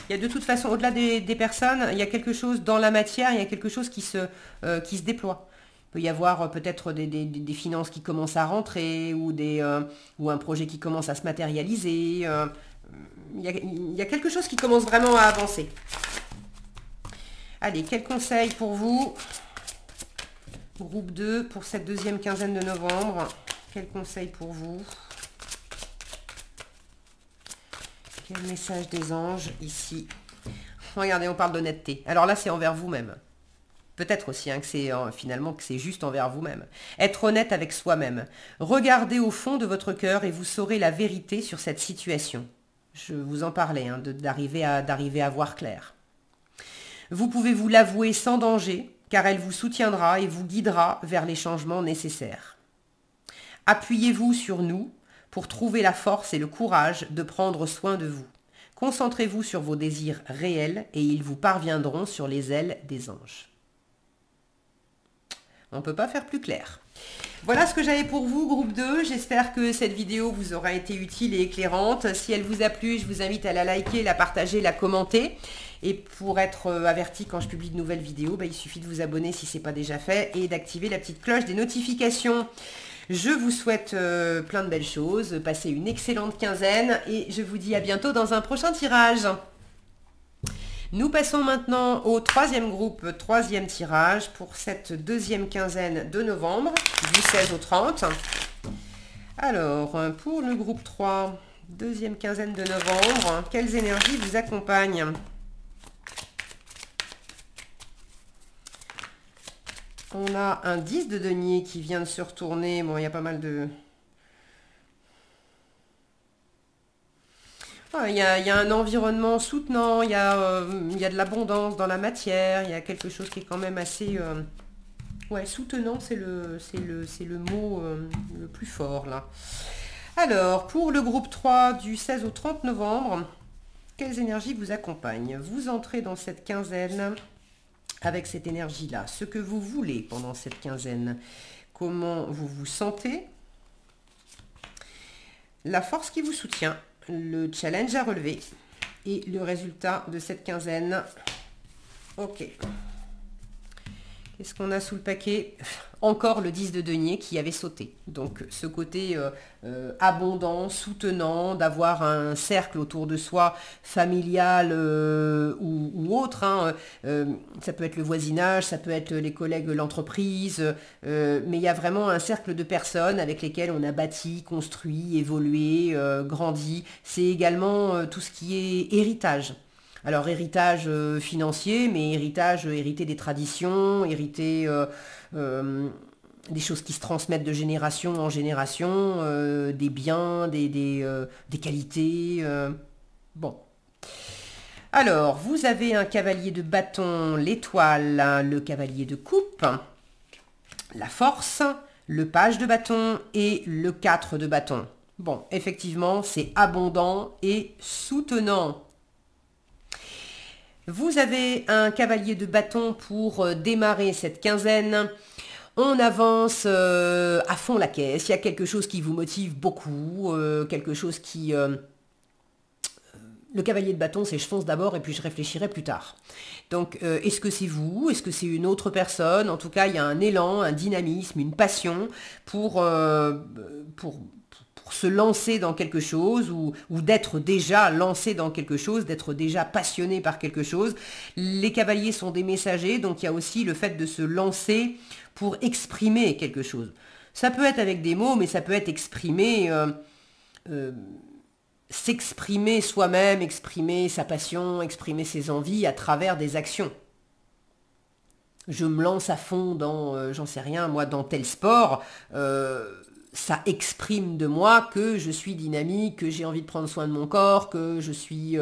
Il y a de toute façon, au-delà des personnes, il y a quelque chose dans la matière, il y a quelque chose qui se déploie. Il peut y avoir peut-être des finances qui commencent à rentrer ou un projet qui commence à se matérialiser. Il y a quelque chose qui commence vraiment à avancer. Allez, quel conseil pour vous? Groupe 2 pour cette deuxième quinzaine de novembre. Quel conseil pour vous? Quel message des anges ici? Regardez, on parle d'honnêteté. Alors là, c'est envers vous-même. Peut-être aussi que c'est finalement que c'est juste envers vous-même. Être honnête avec soi-même. Regardez au fond de votre cœur et vous saurez la vérité sur cette situation. Je vous en parlais, hein, d'arriver à voir clair. Vous pouvez vous l'avouer sans danger, car elle vous soutiendra et vous guidera vers les changements nécessaires. Appuyez-vous sur nous pour trouver la force et le courage de prendre soin de vous. Concentrez-vous sur vos désirs réels et ils vous parviendront sur les ailes des anges. On ne peut pas faire plus clair. Voilà ce que j'avais pour vous, groupe 2. J'espère que cette vidéo vous aura été utile et éclairante. Si elle vous a plu, je vous invite à la liker, la partager, la commenter. Et pour être averti quand je publie de nouvelles vidéos, il suffit de vous abonner si ce n'est pas déjà fait et d'activer la petite cloche des notifications. Je vous souhaite plein de belles choses. Passez une excellente quinzaine et je vous dis à bientôt dans un prochain tirage. Nous passons maintenant au troisième groupe, troisième tirage pour cette deuxième quinzaine de novembre, du 16 au 30. Alors, pour le groupe 3, deuxième quinzaine de novembre, quelles énergies vous accompagnent? On a un 10 de denier qui vient de se retourner. Bon, il y a pas mal de... Il y a un environnement soutenant, il y a de l'abondance dans la matière, il y a quelque chose qui est quand même assez... ouais, soutenant, c'est le mot le plus fort, là. Alors, pour le groupe 3 du 16 au 30 novembre, quelles énergies vous accompagnent? Vous entrez dans cette quinzaine avec cette énergie-là. Ce que vous voulez pendant cette quinzaine. Comment vous vous sentez? La force qui vous soutient. Le challenge à relever et le résultat de cette quinzaine. Ok. Qu'est-ce qu'on a sous le paquet? Encore le 10 de denier qui avait sauté. Donc ce côté abondant, soutenant, d'avoir un cercle autour de soi, familial ou autre. Hein. Ça peut être le voisinage, ça peut être les collègues de l'entreprise. Mais il y a vraiment un cercle de personnes avec lesquelles on a bâti, construit, évolué, grandi. C'est également tout ce qui est héritage. Alors héritage financier, mais hérité des traditions, hérité des choses qui se transmettent de génération en génération, des biens, des qualités. Bon. Alors, vous avez un cavalier de bâton, l'étoile, le cavalier de coupe, la force, le page de bâton et le 4 de bâton. Bon, effectivement, c'est abondant et soutenant. Vous avez un cavalier de bâton pour démarrer cette quinzaine. On avance à fond la caisse. Il y a quelque chose qui vous motive beaucoup, quelque chose qui... Le cavalier de bâton, c'est je fonce d'abord et puis je réfléchirai plus tard. Donc, est-ce que c'est vous? Est-ce que c'est une autre personne? En tout cas, il y a un élan, un dynamisme, une passion pour se lancer dans quelque chose ou d'être déjà lancé dans quelque chose, d'être déjà passionné par quelque chose. Les cavaliers sont des messagers, donc il y a aussi le fait de se lancer pour exprimer quelque chose. Ça peut être avec des mots, mais ça peut être exprimé, s'exprimer soi-même, exprimer sa passion, exprimer ses envies à travers des actions. Je me lance à fond dans, j'en sais rien, moi, dans tel sport, ça exprime de moi que je suis dynamique, que j'ai envie de prendre soin de mon corps, que je suis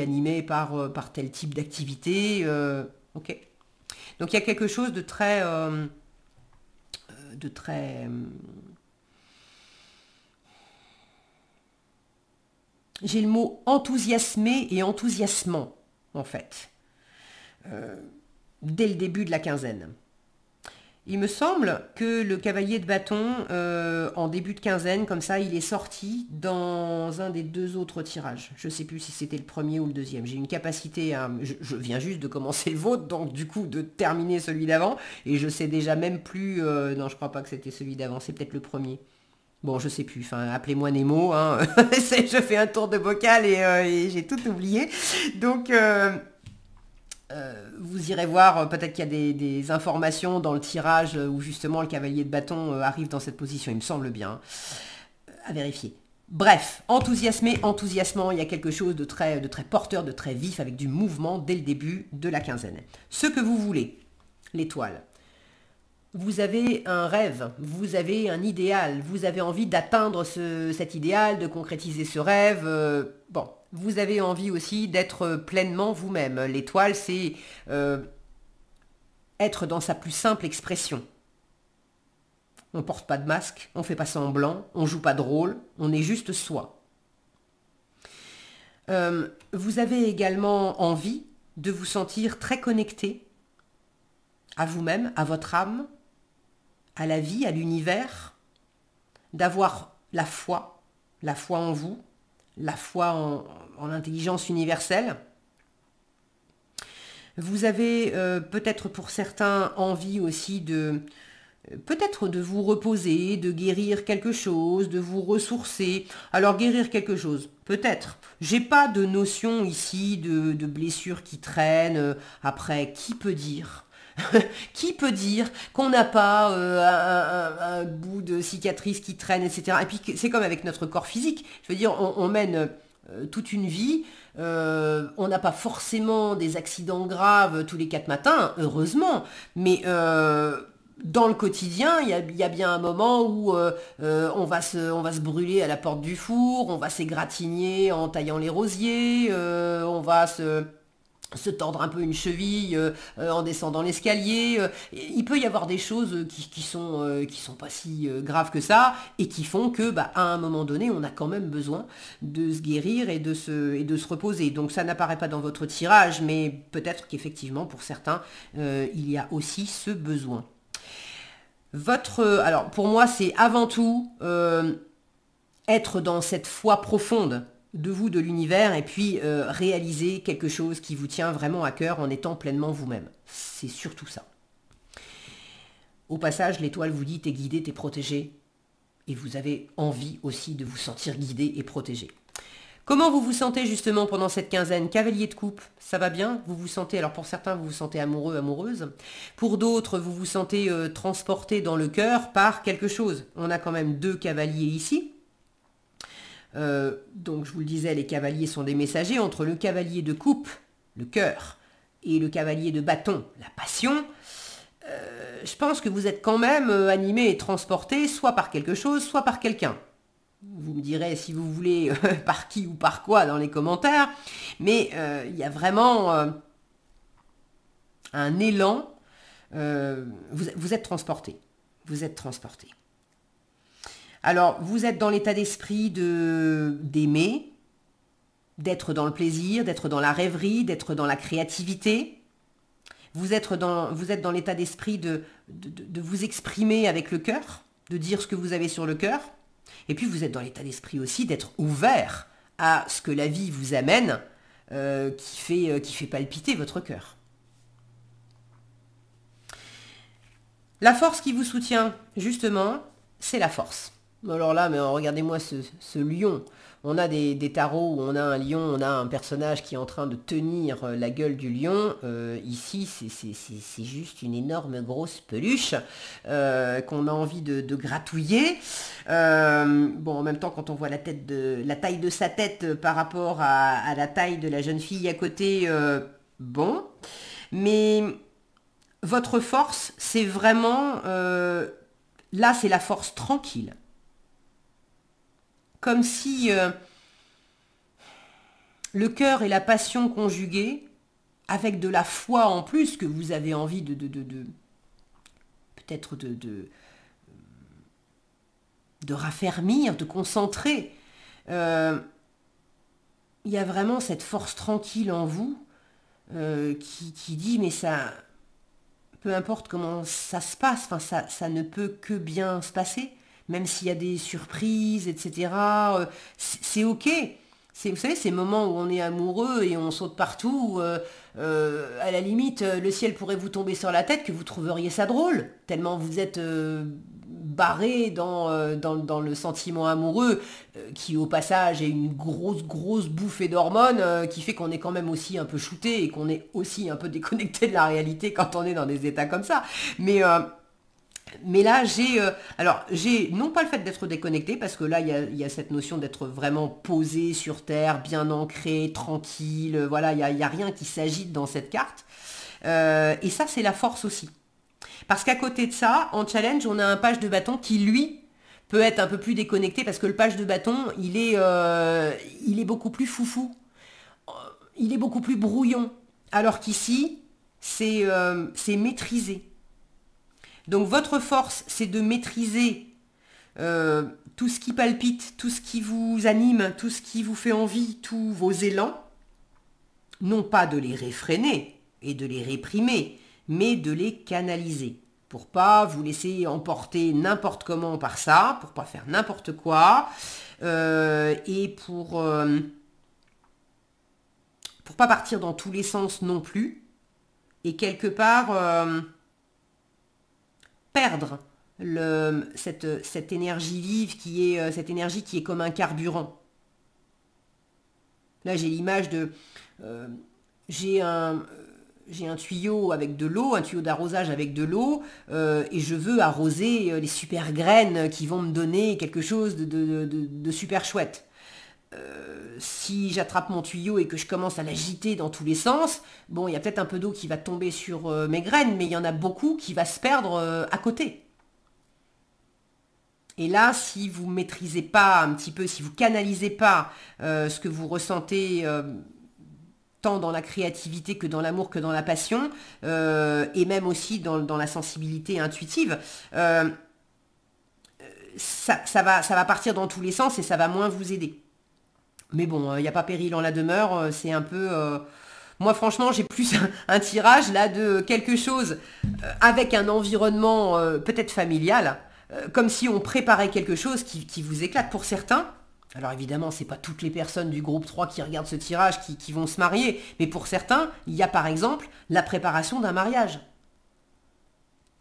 animé par tel type d'activité. Ok. Donc il y a quelque chose de très... J'ai le mot enthousiasmé et enthousiasmant, en fait, dès le début de la quinzaine. Il me semble que le cavalier de bâton, en début de quinzaine, comme ça, il est sorti dans un des deux autres tirages. Je ne sais plus si c'était le premier ou le deuxième. J'ai une capacité à... Je viens juste de commencer le vôtre, donc du coup de terminer celui d'avant. Et je sais déjà même plus... non, je crois pas que c'était celui d'avant, c'est peut-être le premier. Bon, je sais plus, enfin, appelez-moi Nemo. Hein. Je fais un tour de bocal et j'ai tout oublié. Donc... vous irez voir, peut-être qu'il y a des informations dans le tirage où justement le cavalier de bâton arrive dans cette position, il me semble bien, à vérifier. Bref, enthousiasmé, enthousiasmant, il y a quelque chose de très porteur, de très vif, avec du mouvement dès le début de la quinzaine. Ce que vous voulez, l'étoile. vous avez un rêve, vous avez un idéal, vous avez envie d'atteindre cet idéal, de concrétiser ce rêve. Bon, vous avez envie aussi d'être pleinement vous-même. L'étoile, c'est être dans sa plus simple expression. On ne porte pas de masque, on ne fait pas semblant, on ne joue pas de rôle, on est juste soi. Vous avez également envie de vous sentir très connecté à vous-même, à votre âme, à la vie, à l'univers, d'avoir la foi en vous, la foi en l'intelligence universelle. Vous avez peut-être pour certains envie aussi peut-être de vous reposer, de guérir quelque chose, de vous ressourcer. Alors guérir quelque chose, peut-être. J'ai pas de notion ici de blessures qui traînent. Après, qui peut dire qui peut dire qu'on n'a pas un bout de cicatrice qui traîne, etc. Et puis c'est comme avec notre corps physique. Je veux dire, on mène toute une vie. On n'a pas forcément des accidents graves tous les 4 matins, heureusement. Mais dans le quotidien, il y a bien un moment où on va se brûler à la porte du four, on va s'égratigner en taillant les rosiers, on va se tordre un peu une cheville en descendant l'escalier. Il peut y avoir des choses qui sont pas si graves que ça et qui font que à un moment donné, on a quand même besoin de se guérir et de se reposer. Donc ça n'apparaît pas dans votre tirage, mais peut-être qu'effectivement pour certains, il y a aussi ce besoin. Alors pour moi, c'est avant tout être dans cette foi profonde de vous, de l'univers, et puis réaliser quelque chose qui vous tient vraiment à cœur en étant pleinement vous-même. C'est surtout ça. Au passage, l'étoile vous dit t'es guidé, t'es protégé, et vous avez envie aussi de vous sentir guidé et protégé. Comment vous vous sentez justement pendant cette quinzaine? Cavalier de coupe, ça va bien? Vous vous sentez, alors pour certains, vous vous sentez amoureux, amoureuse. Pour d'autres, vous vous sentez transporté dans le cœur par quelque chose. On a quand même 2 cavaliers ici. Donc je vous le disais, les cavaliers sont des messagers. Entre le cavalier de coupe, le cœur, et le cavalier de bâton, la passion, je pense que vous êtes quand même animé et transporté soit par quelque chose, soit par quelqu'un. Vous me direz si vous voulez par qui ou par quoi dans les commentaires, mais il y a vraiment un élan. Vous êtes transporté. Vous êtes transporté. Alors, vous êtes dans l'état d'esprit d'aimer, d'être dans le plaisir, d'être dans la rêverie, d'être dans la créativité. Vous êtes dans l'état d'esprit de vous exprimer avec le cœur, de dire ce que vous avez sur le cœur. Et puis, vous êtes dans l'état d'esprit aussi d'être ouvert à ce que la vie vous amène, qui fait palpiter votre cœur. La force qui vous soutient, justement, c'est la force. Alors là, mais regardez-moi ce lion. On a des tarots où on a un lion, on a un personnage qui est en train de tenir la gueule du lion. Ici, c'est juste une énorme grosse peluche qu'on a envie de gratouiller. Bon, en même temps, quand on voit la taille de sa tête par rapport à la taille de la jeune fille à côté, bon. Mais votre force, c'est vraiment... là, c'est la force tranquille. Comme si le cœur et la passion conjugués, avec de la foi en plus, que vous avez envie peut-être de raffermir, de concentrer. Il y a vraiment cette force tranquille en vous qui dit, mais ça, peu importe comment ça se passe, enfin, ça ne peut que bien se passer. Même s'il y a des surprises, etc., c'est ok. Vous savez, ces moments où on est amoureux et on saute partout, à la limite, le ciel pourrait vous tomber sur la tête que vous trouveriez ça drôle, tellement vous êtes barré dans le sentiment amoureux, qui au passage est une grosse bouffée d'hormones, qui fait qu'on est quand même aussi un peu shooté et qu'on est aussi un peu déconnecté de la réalité quand on est dans des états comme ça. Mais là, j'ai non pas le fait d'être déconnecté, parce que là, il y a cette notion d'être vraiment posé sur terre, bien ancré, tranquille, voilà, il y a rien qui s'agite dans cette carte. Et ça, c'est la force aussi. Parce qu'à côté de ça, en challenge, on a un page de bâton qui, lui, peut être un peu plus déconnecté parce que le page de bâton, il est beaucoup plus foufou. Il est beaucoup plus brouillon. Alors qu'ici, c'est maîtrisé. Donc votre force, c'est de maîtriser tout ce qui palpite, tout ce qui vous anime, tout ce qui vous fait envie, tous vos élans. Non pas de les réfréner et de les réprimer, mais de les canaliser. Pour pas vous laisser emporter n'importe comment par ça, pour pas faire n'importe quoi, et pour pas partir dans tous les sens non plus, et quelque part perdre cette énergie vive qui est cette énergie qui est comme un carburant. Là j'ai l'image de j'ai un tuyau avec de l'eau, un tuyau d'arrosage avec de l'eau, et je veux arroser les super graines qui vont me donner quelque chose de super chouette. Si j'attrape mon tuyau et que je commence à l'agiter dans tous les sens, bon, il y a peut-être un peu d'eau qui va tomber sur mes graines, mais il y en a beaucoup qui va se perdre à côté. Et là, si vous ne maîtrisez pas un petit peu, si vous canalisez pas ce que vous ressentez tant dans la créativité que dans l'amour que dans la passion, et même aussi dans la sensibilité intuitive, ça va partir dans tous les sens et ça va moins vous aider. Mais bon, il n'y a pas péril en la demeure, c'est un peu... Moi franchement, j'ai plus un tirage là de quelque chose avec un environnement peut-être familial, comme si on préparait quelque chose qui vous éclate pour certains. Alors évidemment, c'est pas toutes les personnes du groupe 3 qui regardent ce tirage qui vont se marier, mais pour certains, il y a par exemple la préparation d'un mariage.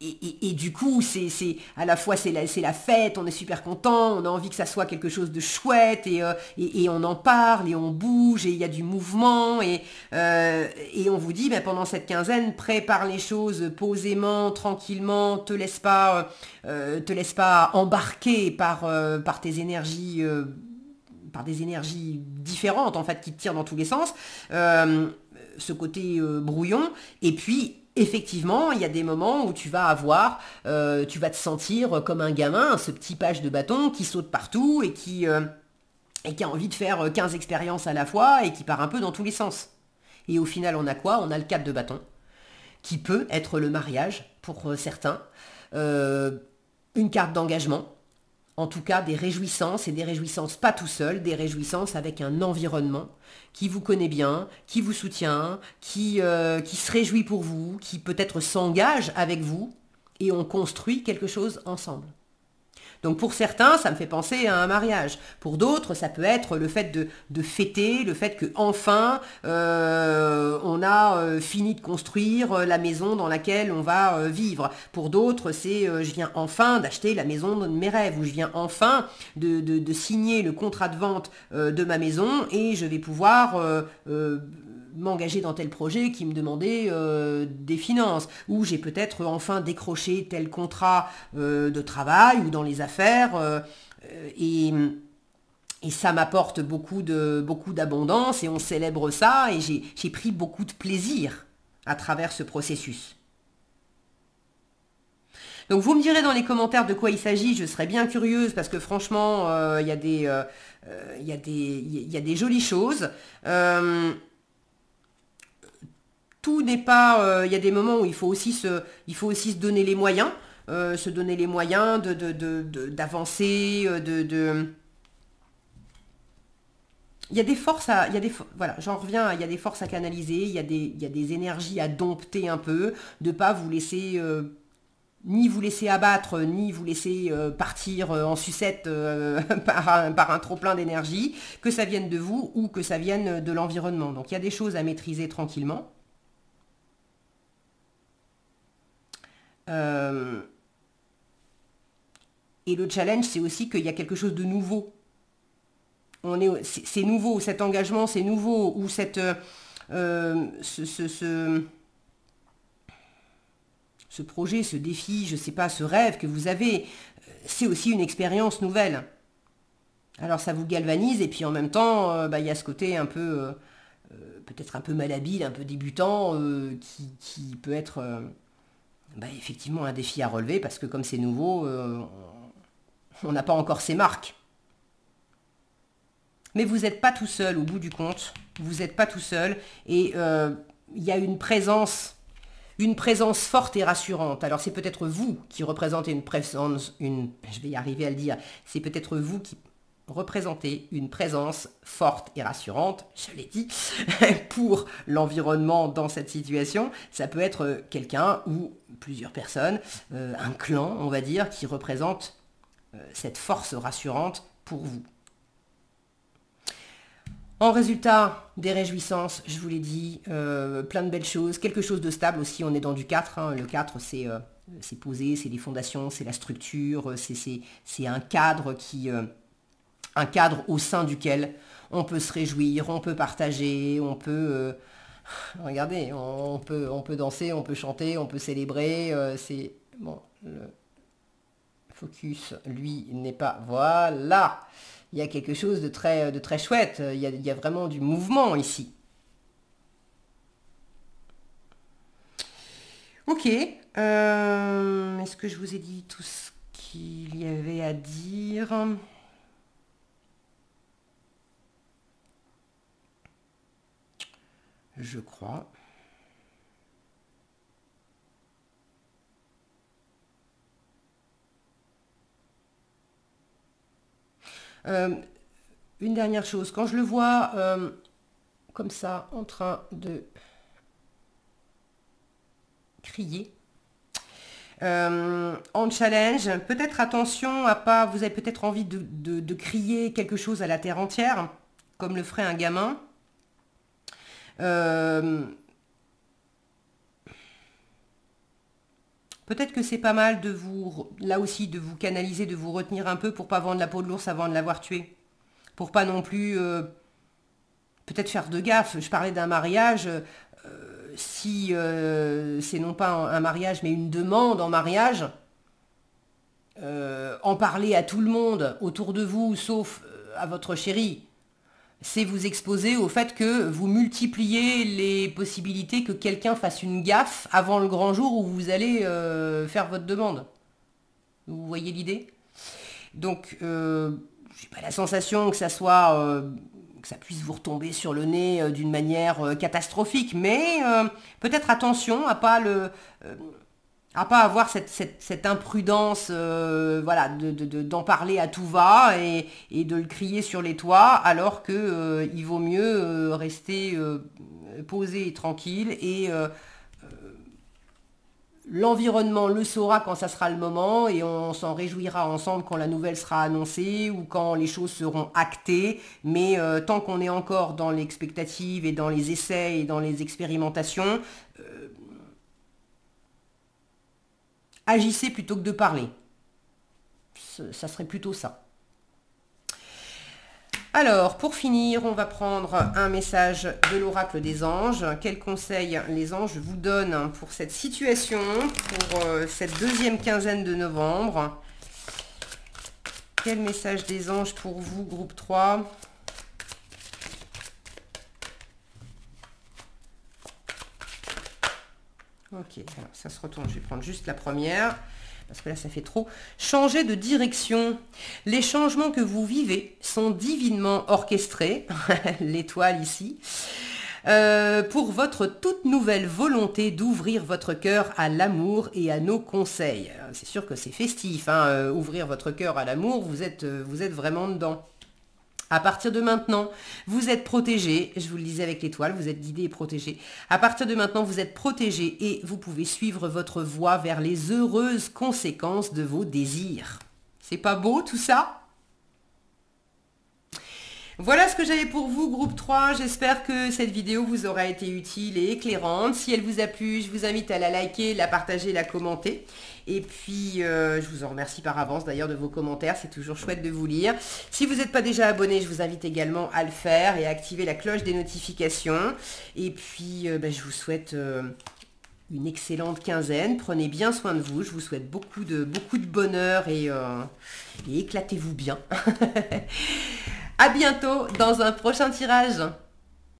Et du coup, c'est à la fois c'est la fête, on est super content, on a envie que ça soit quelque chose de chouette, et on en parle, et on bouge, et il y a du mouvement, et on vous dit, ben, pendant cette quinzaine, prépare les choses posément, tranquillement, te laisse pas embarquer par tes énergies, par des énergies différentes en fait qui te tirent dans tous les sens, ce côté brouillon, et puis effectivement, il y a des moments où tu vas te sentir comme un gamin, ce petit page de bâton qui saute partout et qui a envie de faire 15 expériences à la fois et qui part un peu dans tous les sens. Et au final, on a quoi? On a le 4 de bâton, qui peut être le mariage pour certains, une carte d'engagement, en tout cas des réjouissances, et des réjouissances pas tout seul, des réjouissances avec un environnement qui vous connaît bien, qui vous soutient, qui se réjouit pour vous, qui peut-être s'engage avec vous, et on construit quelque chose ensemble. Donc pour certains, ça me fait penser à un mariage. Pour d'autres, ça peut être le fait de fêter, le fait qu'enfin, on a fini de construire la maison dans laquelle on va vivre. Pour d'autres, c'est je viens enfin d'acheter la maison de mes rêves, ou je viens enfin de signer le contrat de vente de ma maison, et je vais pouvoir m'engager dans tel projet qui me demandait des finances, ou j'ai peut-être enfin décroché tel contrat de travail ou dans les affaires, et ça m'apporte beaucoup d'abondance, et on célèbre ça, et j'ai pris beaucoup de plaisir à travers ce processus. Donc vous me direz dans les commentaires de quoi il s'agit, je serais bien curieuse, parce que franchement, il y a des jolies choses. Tout n'est pas... Il y a des moments où il faut aussi se donner les moyens, d'avancer, il y a des forces à... voilà, j'en reviens, il y a des forces à canaliser, il y a des énergies à dompter un peu, de ne pas vous laisser... ni vous laisser abattre, ni vous laisser partir en sucette par un trop-plein d'énergie, que ça vienne de vous ou que ça vienne de l'environnement. Donc il y a des choses à maîtriser tranquillement. Et le challenge, c'est aussi qu'il y a quelque chose de nouveau. C'est nouveau, cet engagement, c'est nouveau, ou ce projet, ce défi, je ne sais pas, ce rêve que vous avez, c'est aussi une expérience nouvelle. Alors ça vous galvanise, et puis en même temps, il y a ce côté un peu, peut-être un peu malhabile, un peu débutant, qui peut être... bah, effectivement un défi à relever parce que comme c'est nouveau, on n'a pas encore ces marques. Mais vous n'êtes pas tout seul au bout du compte, vous n'êtes pas tout seul et il y a une présence forte et rassurante. Alors c'est peut-être vous qui représentez une présence, je vais y arriver à le dire, c'est peut-être vous qui représenter une présence forte et rassurante, je l'ai dit, pour l'environnement dans cette situation. Ça peut être quelqu'un ou plusieurs personnes, un clan, on va dire, qui représente cette force rassurante pour vous. En résultat, des réjouissances, je vous l'ai dit, plein de belles choses, quelque chose de stable aussi, on est dans du 4, hein. Le 4 c'est posé, c'est les fondations, c'est la structure, c'est un cadre qui... un cadre au sein duquel on peut se réjouir, on peut partager, on peut... regardez, on peut danser, on peut chanter, on peut célébrer. C'est... Bon, le focus, lui, n'est pas... Voilà. Il y a quelque chose de très chouette. Il y a vraiment du mouvement ici. Ok. Est-ce que je vous ai dit tout ce qu'il y avait à dire ? Je crois. Une dernière chose, quand je le vois comme ça, en train de crier, en challenge, peut-être attention à pas, vous avez peut-être envie de crier quelque chose à la terre entière, comme le ferait un gamin. Peut-être que c'est pas mal de vous, là aussi, de vous canaliser, de vous retenir un peu pour pas vendre la peau de l'ours avant de l'avoir tué. Pour pas non plus, peut-être faire de gaffe. Je parlais d'un mariage, si c'est non pas un mariage mais une demande en mariage, en parler à tout le monde autour de vous, sauf à votre chéri. C'est vous exposer au fait que vous multipliez les possibilités que quelqu'un fasse une gaffe avant le grand jour où vous allez faire votre demande. Vous voyez l'idée? Donc, j'ai pas la sensation que ça soit, que ça puisse vous retomber sur le nez d'une manière catastrophique, mais peut-être attention à pas avoir cette imprudence, voilà, d'en parler à tout va et de le crier sur les toits, alors que il vaut mieux rester posé et tranquille et l'environnement le saura quand ça sera le moment et on s'en réjouira ensemble quand la nouvelle sera annoncée ou quand les choses seront actées. Mais tant qu'on est encore dans l'expectative et dans les essais et dans les expérimentations, agissez plutôt que de parler. Ça serait plutôt ça. Alors, pour finir, on va prendre un message de l'oracle des anges. Quels conseils les anges vous donnent pour cette situation, pour cette deuxième quinzaine de novembre? Quel message des anges pour vous, groupe 3? Ok, alors ça se retourne, je vais prendre juste la première, parce que là ça fait trop. Changer de direction. Les changements que vous vivez sont divinement orchestrés, l'étoile ici, pour votre toute nouvelle volonté d'ouvrir votre cœur à l'amour et à nos conseils. C'est sûr que c'est festif, hein, ouvrir votre cœur à l'amour, vous êtes vraiment dedans. À partir de maintenant, vous êtes protégé, je vous le disais avec l'étoile, vous êtes guidé et protégé. À partir de maintenant, vous êtes protégé et vous pouvez suivre votre voie vers les heureuses conséquences de vos désirs. C'est pas beau tout ça ? Voilà ce que j'avais pour vous, groupe 3. J'espère que cette vidéo vous aura été utile et éclairante. Si elle vous a plu, je vous invite à la liker, la partager, la commenter. Et puis, je vous en remercie par avance d'ailleurs de vos commentaires. C'est toujours chouette de vous lire. Si vous n'êtes pas déjà abonné, je vous invite également à le faire et à activer la cloche des notifications. Et puis, je vous souhaite une excellente quinzaine. Prenez bien soin de vous. Je vous souhaite beaucoup de bonheur et éclatez-vous bien. À bientôt dans un prochain tirage.